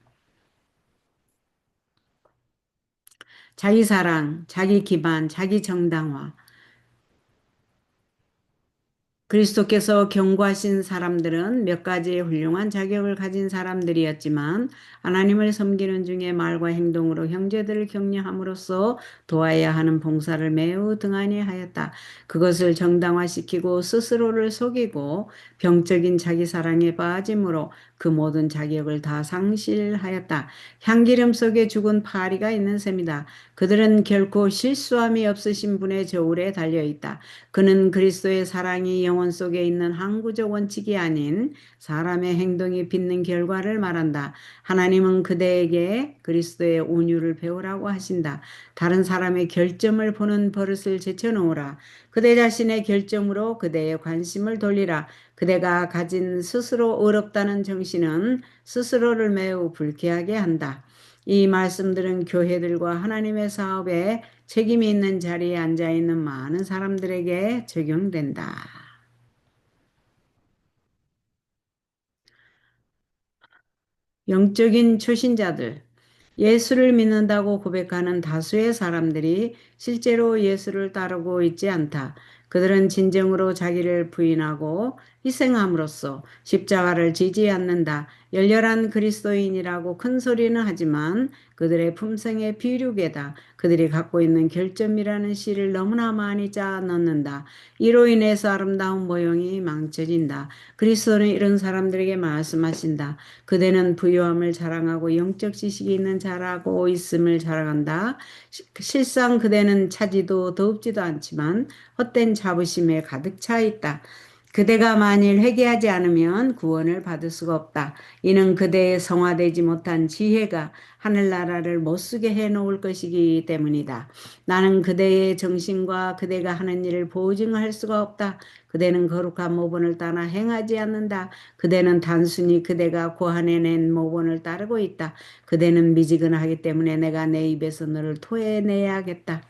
자기 사랑, 자기 기반, 자기 정당화, 그리스도께서 경고하신 사람들은 몇 가지의 훌륭한 자격을 가진 사람들이었지만 하나님을 섬기는 중에 말과 행동으로 형제들을 격려함으로써 도와야 하는 봉사를 매우 등한히 하였다. 그것을 정당화시키고 스스로를 속이고 병적인 자기 사랑에 빠짐으로 그 모든 자격을 다 상실하였다. 향기름 속에 죽은 파리가 있는 셈이다. 그들은 결코 실수함이 없으신 분의 저울에 달려있다. 그는 그리스도의 사랑이 영혼 속에 있는 항구적 원칙이 아닌 사람의 행동이 빚는 결과를 말한다. 하나님은 그대에게 그리스도의 온유를 배우라고 하신다. 다른 사람의 결점을 보는 버릇을 제쳐놓으라. 그대 자신의 결점으로 그대의 관심을 돌리라. 그대가 가진 스스로 어렵다는 정신은 스스로를 매우 불쾌하게 한다. 이 말씀들은 교회들과 하나님의 사업에 책임이 있는 자리에 앉아 있는 많은 사람들에게 적용된다. 영적인 초신자들. 예수를 믿는다고 고백하는 다수의 사람들이 실제로 예수를 따르고 있지 않다. 그들은 진정으로 자기를 부인하고 희생함으로써 십자가를 지지 않는다. 열렬한 그리스도인이라고 큰 소리는 하지만 그들의 품성의 비류계다. 그들이 갖고 있는 결점이라는 씨를 너무나 많이 짜 넣는다. 이로 인해서 아름다운 모형이 망쳐진다. 그리스도는 이런 사람들에게 말씀하신다. 그대는 부유함을 자랑하고 영적 지식이 있는 자라고 있음을 자랑한다. 실상 그대는 차지도 더웁지도 않지만 헛된 자부심에 가득 차 있다. 그대가 만일 회개하지 않으면 구원을 받을 수가 없다. 이는 그대의 성화되지 못한 지혜가 하늘나라를 못쓰게 해놓을 것이기 때문이다. 나는 그대의 정신과 그대가 하는 일을 보증할 수가 없다. 그대는 거룩한 모본을 따라 행하지 않는다. 그대는 단순히 그대가 고안해낸 모본을 따르고 있다. 그대는 미지근하기 때문에 내가 내 입에서 너를 토해내야겠다.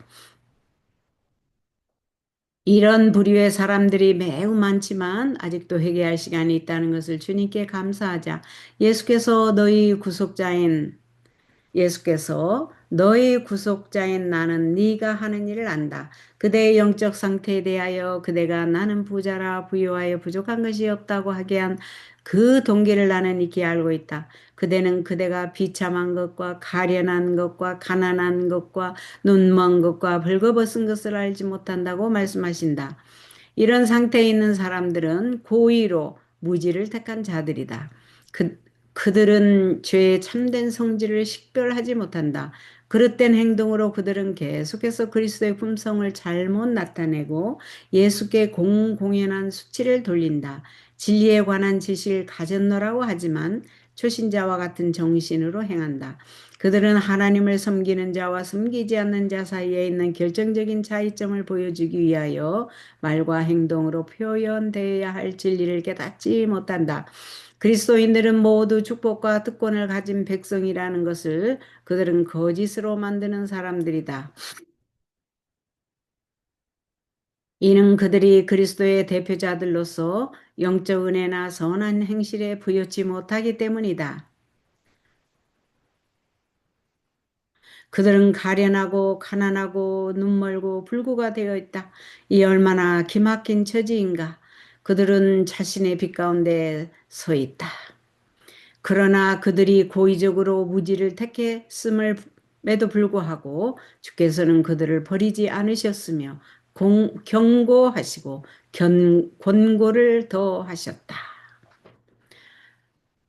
이런 부류의 사람들이 매우 많지만 아직도 회개할 시간이 있다는 것을 주님께 감사하자. 예수께서 너희 구속자인 예수께서 너희 구속자인 나는 네가 하는 일을 안다. 그대의 영적 상태에 대하여 그대가 나는 부자라 부유하여 부족한 것이 없다고 하게 한 그 동기를 나는 익히 알고 있다. 그대는 그대가 비참한 것과 가련한 것과 가난한 것과 눈먼 것과 벌거벗은 것을 알지 못한다고 말씀하신다. 이런 상태에 있는 사람들은 고의로 무지를 택한 자들이다. 그, 그들은 죄의 참된 성질을 식별하지 못한다. 그릇된 행동으로 그들은 계속해서 그리스도의 품성을 잘못 나타내고 예수께 공공연한 수치를 돌린다. 진리에 관한 지식을 가졌노라고 하지만 초신자와 같은 정신으로 행한다. 그들은 하나님을 섬기는 자와 섬기지 않는 자 사이에 있는 결정적인 차이점을 보여주기 위하여 말과 행동으로 표현되어야 할 진리를 깨닫지 못한다. 그리스도인들은 모두 축복과 특권을 가진 백성이라는 것을 그들은 거짓으로 만드는 사람들이다. 이는 그들이 그리스도의 대표자들로서 영적 은혜나 선한 행실에 부여치 못하기 때문이다. 그들은 가련하고 가난하고 눈멀고 불구가 되어 있다. 이 얼마나 기막힌 처지인가. 그들은 자신의 빛 가운데 서 있다. 그러나 그들이 고의적으로 무지를 택했음에도 불구하고 주께서는 그들을 버리지 않으셨으며 경고하시고 권고를 더하셨다.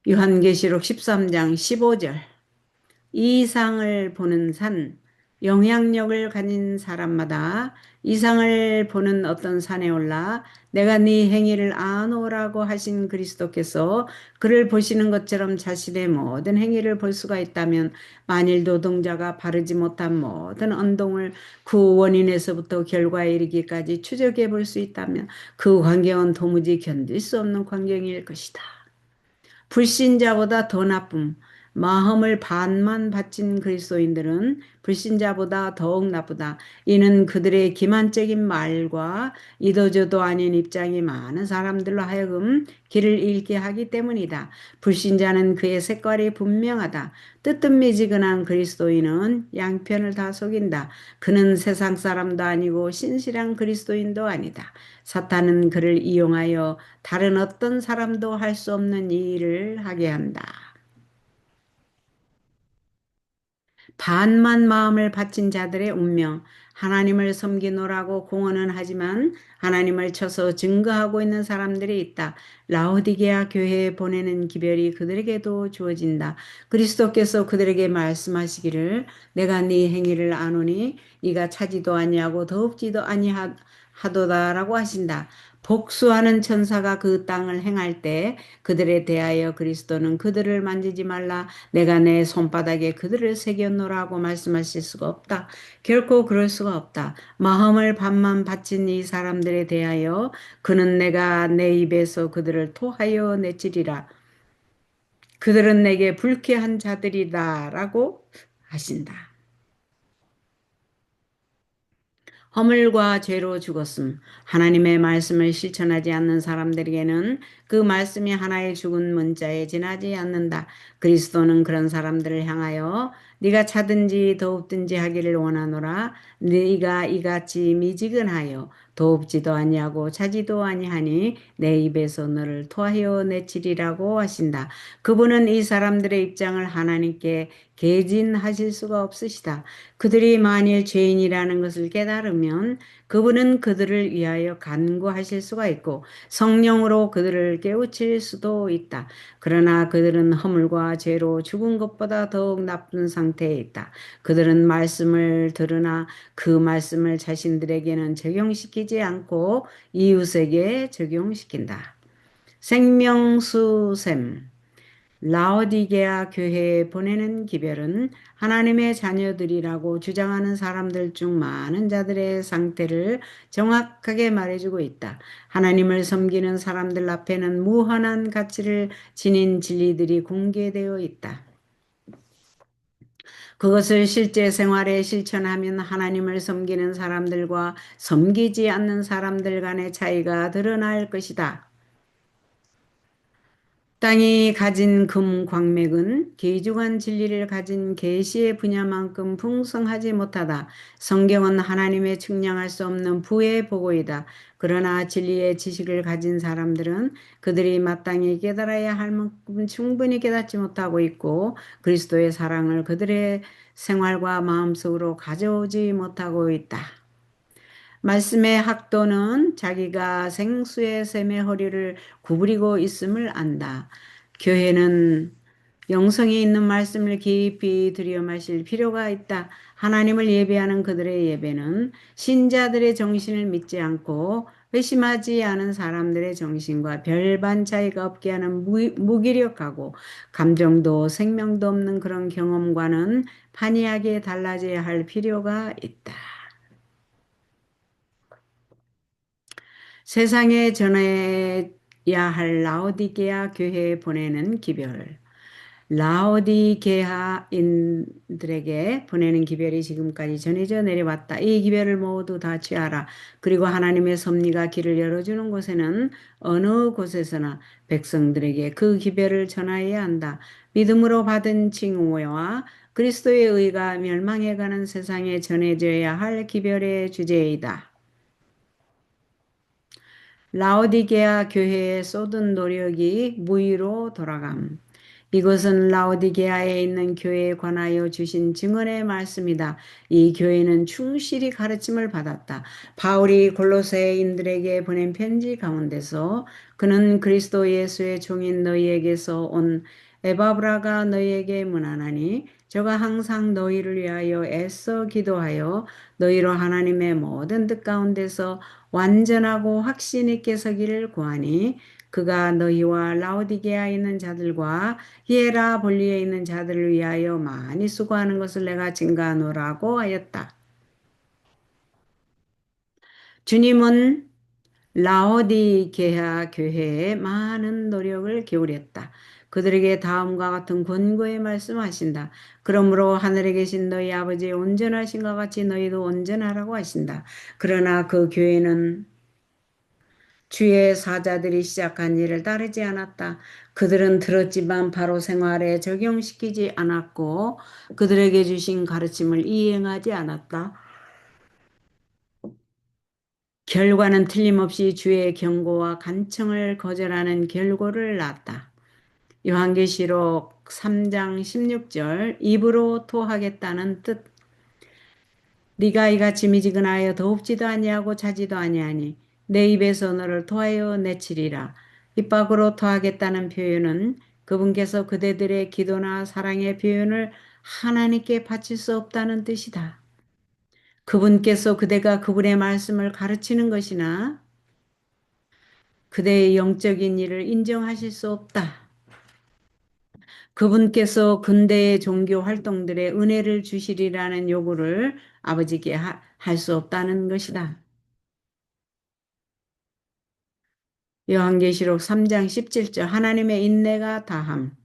요한계시록 13장 15절. 이상을 보는 산, 영향력을 가진 사람마다 이상을 보는 어떤 산에 올라 내가 네 행위를 아노라고 하신 그리스도께서 그를 보시는 것처럼 자신의 모든 행위를 볼 수가 있다면 만일 노동자가 바르지 못한 모든 언동을 그 원인에서부터 결과에 이르기까지 추적해 볼 수 있다면 그 광경은 도무지 견딜 수 없는 광경일 것이다. 불신자보다 더 나쁨. 마음을 반만 바친 그리스도인들은 불신자보다 더욱 나쁘다. 이는 그들의 기만적인 말과 이도저도 아닌 입장이 많은 사람들로 하여금 길을 잃게 하기 때문이다. 불신자는 그의 색깔이 분명하다. 뜨뜻미지근한 그리스도인은 양편을 다 속인다. 그는 세상 사람도 아니고 신실한 그리스도인도 아니다. 사탄은 그를 이용하여 다른 어떤 사람도 할 수 없는 일을 하게 한다. 반만 마음을 바친 자들의 운명, 하나님을 섬기노라고 공언은 하지만 하나님을 쳐서 증거하고 있는 사람들이 있다. 라오디게아 교회에 보내는 기별이 그들에게도 주어진다. 그리스도께서 그들에게 말씀하시기를 내가 네 행위를 아노니 네가 차지도 아니하고 더욱지도 아니하도다라고 하신다. 복수하는 천사가 그 땅을 행할 때 그들에 대하여 그리스도는 그들을 만지지 말라 내가 내 손바닥에 그들을 새겼노라고 말씀하실 수가 없다. 결코 그럴 수가 없다. 마음을 반만 바친 이 사람들에 대하여 그는 내가 내 입에서 그들을 토하여 내치리라. 그들은 내게 불쾌한 자들이다라고 하신다. 허물과 죄로 죽었음. 하나님의 말씀을 실천하지 않는 사람들에게는 그 말씀이 하나의 죽은 문자에 지나지 않는다. 그리스도는 그런 사람들을 향하여 네가 차든지 더웁든지 하기를 원하노라. 네가 이같이 미지근하여 더웁지도 아니하고 차지도 아니하니 내 입에서 너를 토하여 내치리라고 하신다. 그분은 이 사람들의 입장을 하나님께 개진하실 수가 없으시다. 그들이 만일 죄인이라는 것을 깨달으면 그분은 그들을 위하여 간구하실 수가 있고 성령으로 그들을 깨우칠 수도 있다. 그러나 그들은 허물과 죄로 죽은 것보다 더욱 나쁜 상태에 있다. 그들은 말씀을 들으나 그 말씀을 자신들에게는 적용시키지 않고 이웃에게 적용시킨다. 생명수샘 라오디게아 교회에 보내는 기별은 하나님의 자녀들이라고 주장하는 사람들 중 많은 자들의 상태를 정확하게 말해주고 있다. 하나님을 섬기는 사람들 앞에는 무한한 가치를 지닌 진리들이 공개되어 있다. 그것을 실제 생활에 실천하면 하나님을 섬기는 사람들과 섬기지 않는 사람들 간의 차이가 드러날 것이다. 땅이 가진 금 광맥은 귀중한 진리를 가진 계시의 분야만큼 풍성하지 못하다. 성경은 하나님의 측량할 수 없는 부의 보고이다. 그러나 진리의 지식을 가진 사람들은 그들이 마땅히 깨달아야 할 만큼 충분히 깨닫지 못하고 있고 그리스도의 사랑을 그들의 생활과 마음속으로 가져오지 못하고 있다. 말씀의 학도는 자기가 생수의 샘의 허리를 구부리고 있음을 안다. 교회는 영성이 있는 말씀을 깊이 들여 마실 필요가 있다. 하나님을 예배하는 그들의 예배는 신자들의 정신을 믿지 않고 회심하지 않은 사람들의 정신과 별반 차이가 없게 하는 무기력하고 감정도 생명도 없는 그런 경험과는 판이하게 달라져야 할 필요가 있다. 세상에 전해야 할 라오디게아 교회에 보내는 기별. 라오디게아인들에게 보내는 기별이 지금까지 전해져 내려왔다. 이 기별을 모두 다 취하라. 그리고 하나님의 섭리가 길을 열어주는 곳에는 어느 곳에서나 백성들에게 그 기별을 전하여야 한다. 믿음으로 받은 칭호와 그리스도의 의가 멸망해가는 세상에 전해져야 할 기별의 주제이다. 라오디게아 교회에 쏟은 노력이 무의로 돌아감. 이것은 라오디게아에 있는 교회에 관하여 주신 증언의 말씀이다. 이 교회는 충실히 가르침을 받았다. 바울이 골로새인들에게 보낸 편지 가운데서 그는 그리스도 예수의 종인 너희에게서 온 에바브라가 너희에게 문안하니 저가 항상 너희를 위하여 애써 기도하여 너희로 하나님의 모든 뜻 가운데서 완전하고 확신 있게 서기를 구하니 그가 너희와 라오디게아에 있는 자들과 히에라볼리에 있는 자들을 위하여 많이 수고하는 것을 내가 증가하노라고 하였다. 주님은 라오디게아 교회에 많은 노력을 기울였다. 그들에게 다음과 같은 권고의 말씀하신다. 그러므로 하늘에 계신 너희 아버지의 온전하신 것 같이 너희도 온전하라고 하신다. 그러나 그 교회는 주의 사자들이 시작한 일을 따르지 않았다. 그들은 들었지만 바로 생활에 적용시키지 않았고 그들에게 주신 가르침을 이행하지 않았다. 결과는 틀림없이 주의 경고와 간청을 거절하는 결과를 낳았다. 요한계시록 3장 16절 입으로 토하겠다는 뜻. 네가 이같이 미지근하여 더웁지도 아니하고 자지도 아니하니 내 입에서 너를 토하여 내치리라. 입 밖으로 토하겠다는 표현은 그분께서 그대들의 기도나 사랑의 표현을 하나님께 바칠 수 없다는 뜻이다. 그분께서 그대가 그분의 말씀을 가르치는 것이나 그대의 영적인 일을 인정하실 수 없다. 그분께서 근대의 종교 활동들의 은혜를 주시리라는 요구를 아버지께 할 수 없다는 것이다. 요한계시록 3장 17절 하나님의 인내가 다함.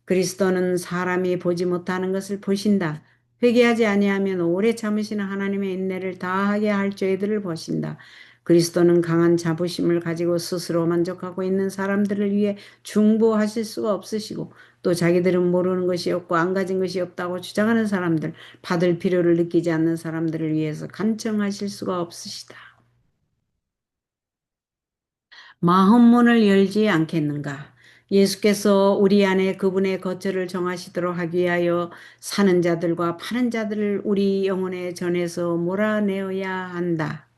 그리스도는 사람이 보지 못하는 것을 보신다. 회개하지 아니하면 오래 참으시는 하나님의 인내를 다하게 할 죄들을 보신다. 그리스도는 강한 자부심을 가지고 스스로 만족하고 있는 사람들을 위해 중보하실 수가 없으시고 또 자기들은 모르는 것이 없고 안 가진 것이 없다고 주장하는 사람들, 받을 필요를 느끼지 않는 사람들을 위해서 간청하실 수가 없으시다. 마음문을 열지 않겠는가? 예수께서 우리 안에 그분의 거처를 정하시도록 하기 위하여 사는 자들과 파는 자들을 우리 영혼에 전해서 몰아내어야 한다.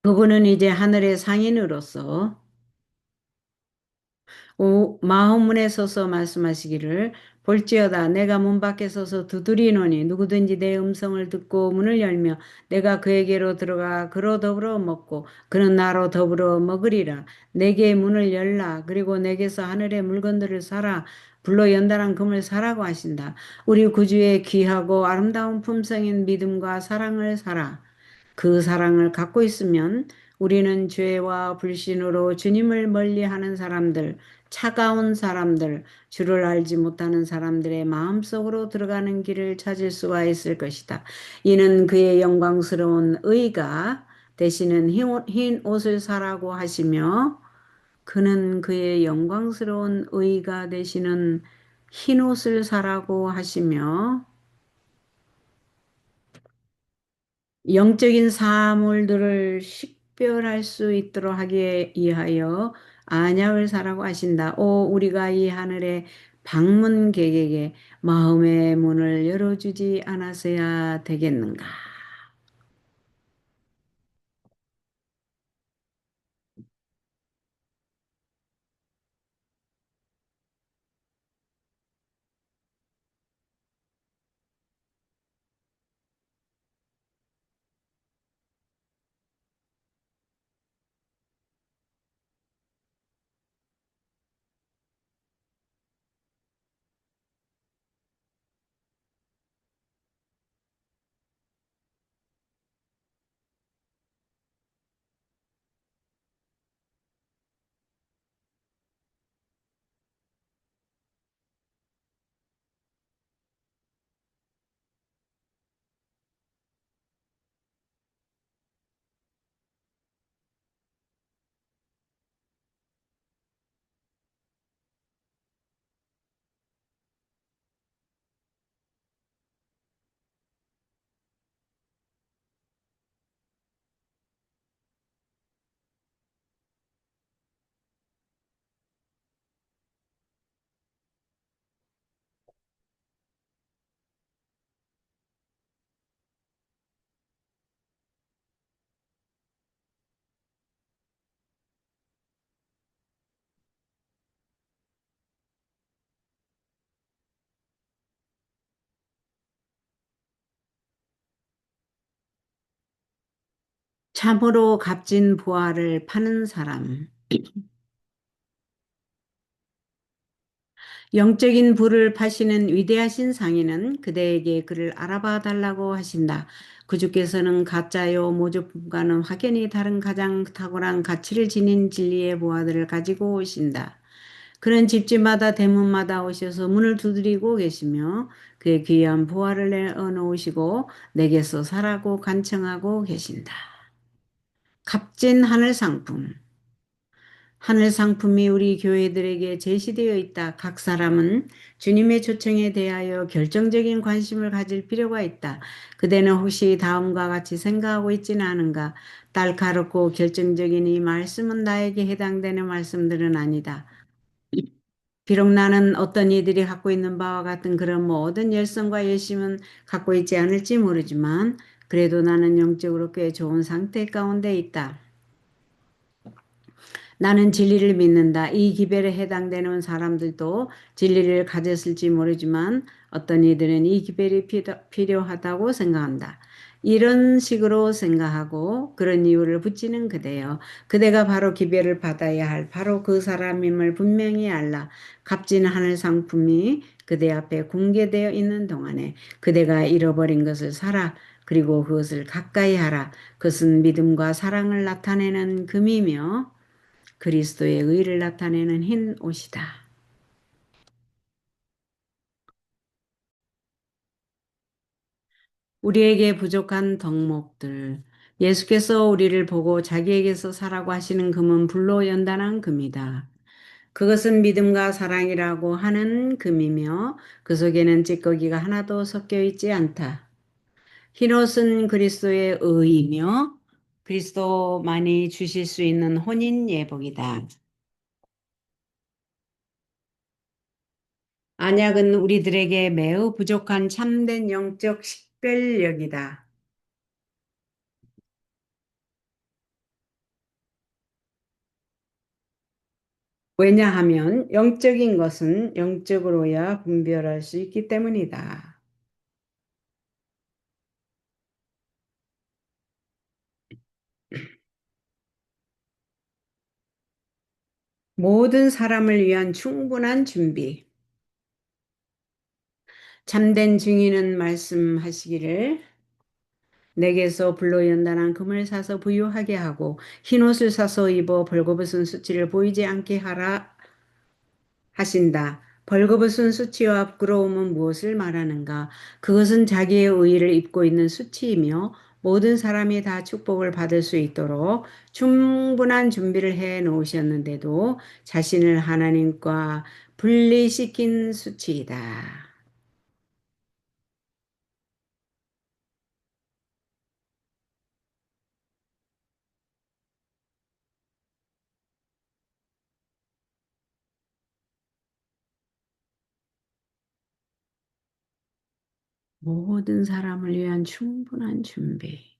그분은 이제 하늘의 상인으로서 마음문에 서서 말씀하시기를 볼지어다 내가 문 밖에 서서 두드리노니 누구든지 내 음성을 듣고 문을 열며 내가 그에게로 들어가 그로 더불어 먹고 그는 나로 더불어 먹으리라. 내게 문을 열라. 그리고 내게서 하늘의 물건들을 사라. 불로 연단한 금을 사라고 하신다. 우리 구주의 귀하고 아름다운 품성인 믿음과 사랑을 사라. 그 사랑을 갖고 있으면 우리는 죄와 불신으로 주님을 멀리하는 사람들, 차가운 사람들, 주를 알지 못하는 사람들의 마음속으로 들어가는 길을 찾을 수가 있을 것이다. 이는 그의 영광스러운 의가 되시는 흰 옷을 사라고 하시며 그는 그의 영광스러운 의가 되시는 흰 옷을 사라고 하시며 영적인 사물들을 식별할 수 있도록 하기 위하여 안약을 사라고 하신다. 우리가 이 하늘의 방문객에게 마음의 문을 열어주지 않았어야 되겠는가? 참으로 값진 부활을 파는 사람. 영적인 부를 파시는 위대하신 상인은 그대에게 그를 알아봐 달라고 하신다. 구주께서는 가짜요 모조품과는 확연히 다른 가장 탁월한 가치를 지닌 진리의 보화들을 가지고 오신다. 그는 집집마다 대문마다 오셔서 문을 두드리고 계시며 그의 귀한 보화를 내어놓으시고 내게서 사라고 간청하고 계신다. 값진 하늘 상품. 하늘 상품이 우리 교회들에게 제시되어 있다. 각 사람은 주님의 초청에 대하여 결정적인 관심을 가질 필요가 있다. 그대는 혹시 다음과 같이 생각하고 있지는 않은가? 날카롭고 결정적인 이 말씀은 나에게 해당되는 말씀들은 아니다. 비록 나는 어떤 이들이 갖고 있는 바와 같은 그런 모든 열성과 열심은 갖고 있지 않을지 모르지만 그래도 나는 영적으로 꽤 좋은 상태 가운데 있다. 나는 진리를 믿는다. 이 기별에 해당되는 사람들도 진리를 가졌을지 모르지만 어떤 이들은 이 기별이 필요하다고 생각한다. 이런 식으로 생각하고 그런 이유를 붙이는 그대요. 그대가 바로 기별을 받아야 할 바로 그 사람임을 분명히 알라. 값진 하늘 상품이 그대 앞에 공개되어 있는 동안에 그대가 잃어버린 것을 사라. 그리고 그것을 가까이 하라. 그것은 믿음과 사랑을 나타내는 금이며 그리스도의 의를 나타내는 흰 옷이다. 우리에게 부족한 덕목들. 예수께서 우리를 보고 자기에게서 사라고 하시는 금은 불로 연단한 금이다. 그것은 믿음과 사랑이라고 하는 금이며 그 속에는 찌꺼기가 하나도 섞여 있지 않다. 흰옷은 그리스도의 의이며 그리스도만이 주실 수 있는 혼인 예복이다. 안약은 우리들에게 매우 부족한 참된 영적 식별력이다. 왜냐하면 영적인 것은 영적으로야 분별할 수 있기 때문이다. 모든 사람을 위한 충분한 준비. 참된 증인은 말씀하시기를 내게서 불로 연단한 금을 사서 부유하게 하고 흰옷을 사서 입어 벌거벗은 수치를 보이지 않게 하라 하신다. 벌거벗은 수치와 부끄러움은 무엇을 말하는가? 그것은 자기의 의의를 입고 있는 수치이며 모든 사람이 다 축복을 받을 수 있도록 충분한 준비를 해 놓으셨는데도 자신을 하나님과 분리시킨 수치이다. 모든 사람을 위한 충분한 준비.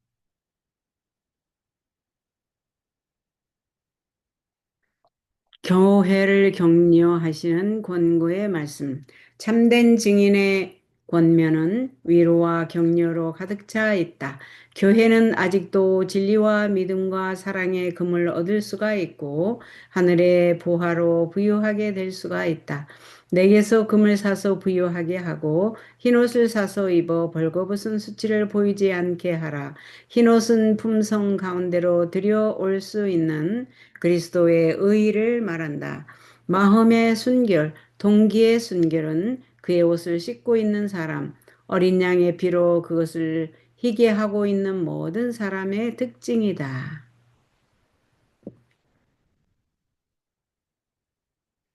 교회를 격려하시는 권고의 말씀. 참된 증인의 권면은 위로와 격려로 가득 차 있다. 교회는 아직도 진리와 믿음과 사랑의 금을 얻을 수가 있고 하늘의 보화로 부유하게 될 수가 있다. 내게서 금을 사서 부유하게 하고 흰옷을 사서 입어 벌거벗은 수치를 보이지 않게 하라. 흰옷은 품성 가운데로 들여올 수 있는 그리스도의 의의를 말한다. 마음의 순결, 동기의 순결은 그의 옷을 씻고 있는 사람, 어린 양의 피로 그것을 희게 하고 있는 모든 사람의 특징이다.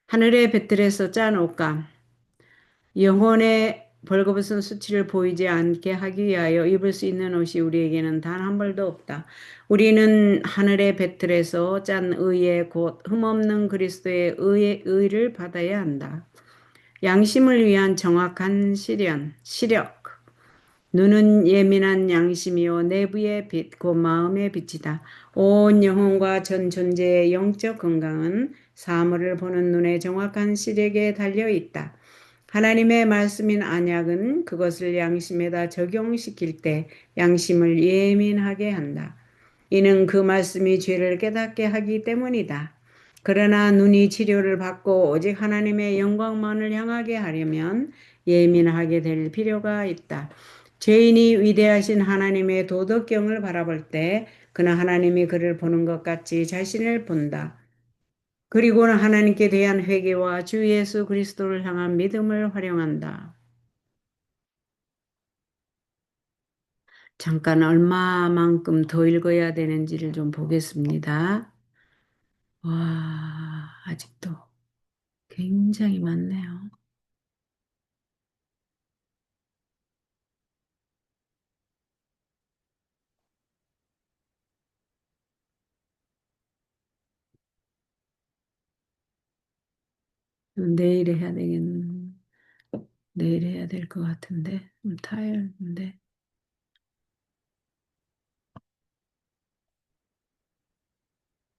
하늘의 배틀에서 짠 옷감, 영혼의 벌거벗은 수치를 보이지 않게 하기 위하여 입을 수 있는 옷이 우리에게는 단 한 벌도 없다. 우리는 하늘의 배틀에서 짠 의의 곧 흠없는 그리스도의 의를 받아야 한다. 양심을 위한 정확한 시력. 눈은 예민한 양심이요 내부의 빛, 곧 마음의 빛이다. 온 영혼과 전 존재의 영적 건강은 사물을 보는 눈의 정확한 시력에 달려 있다. 하나님의 말씀인 안약은 그것을 양심에다 적용시킬 때 양심을 예민하게 한다. 이는 그 말씀이 죄를 깨닫게 하기 때문이다. 그러나 눈이 치료를 받고 오직 하나님의 영광만을 향하게 하려면 예민하게 될 필요가 있다. 죄인이 위대하신 하나님의 도덕경을 바라볼 때 그는 하나님이 그를 보는 것 같이 자신을 본다. 그리고는 하나님께 대한 회개와 주 예수 그리스도를 향한 믿음을 활용한다. 잠깐 얼마만큼 더 읽어야 되는지를 좀 보겠습니다. 와, 아직도 굉장히 많네요. 내일 해야 되겠는, 내일 해야 될 것 같은데, 타이어인데.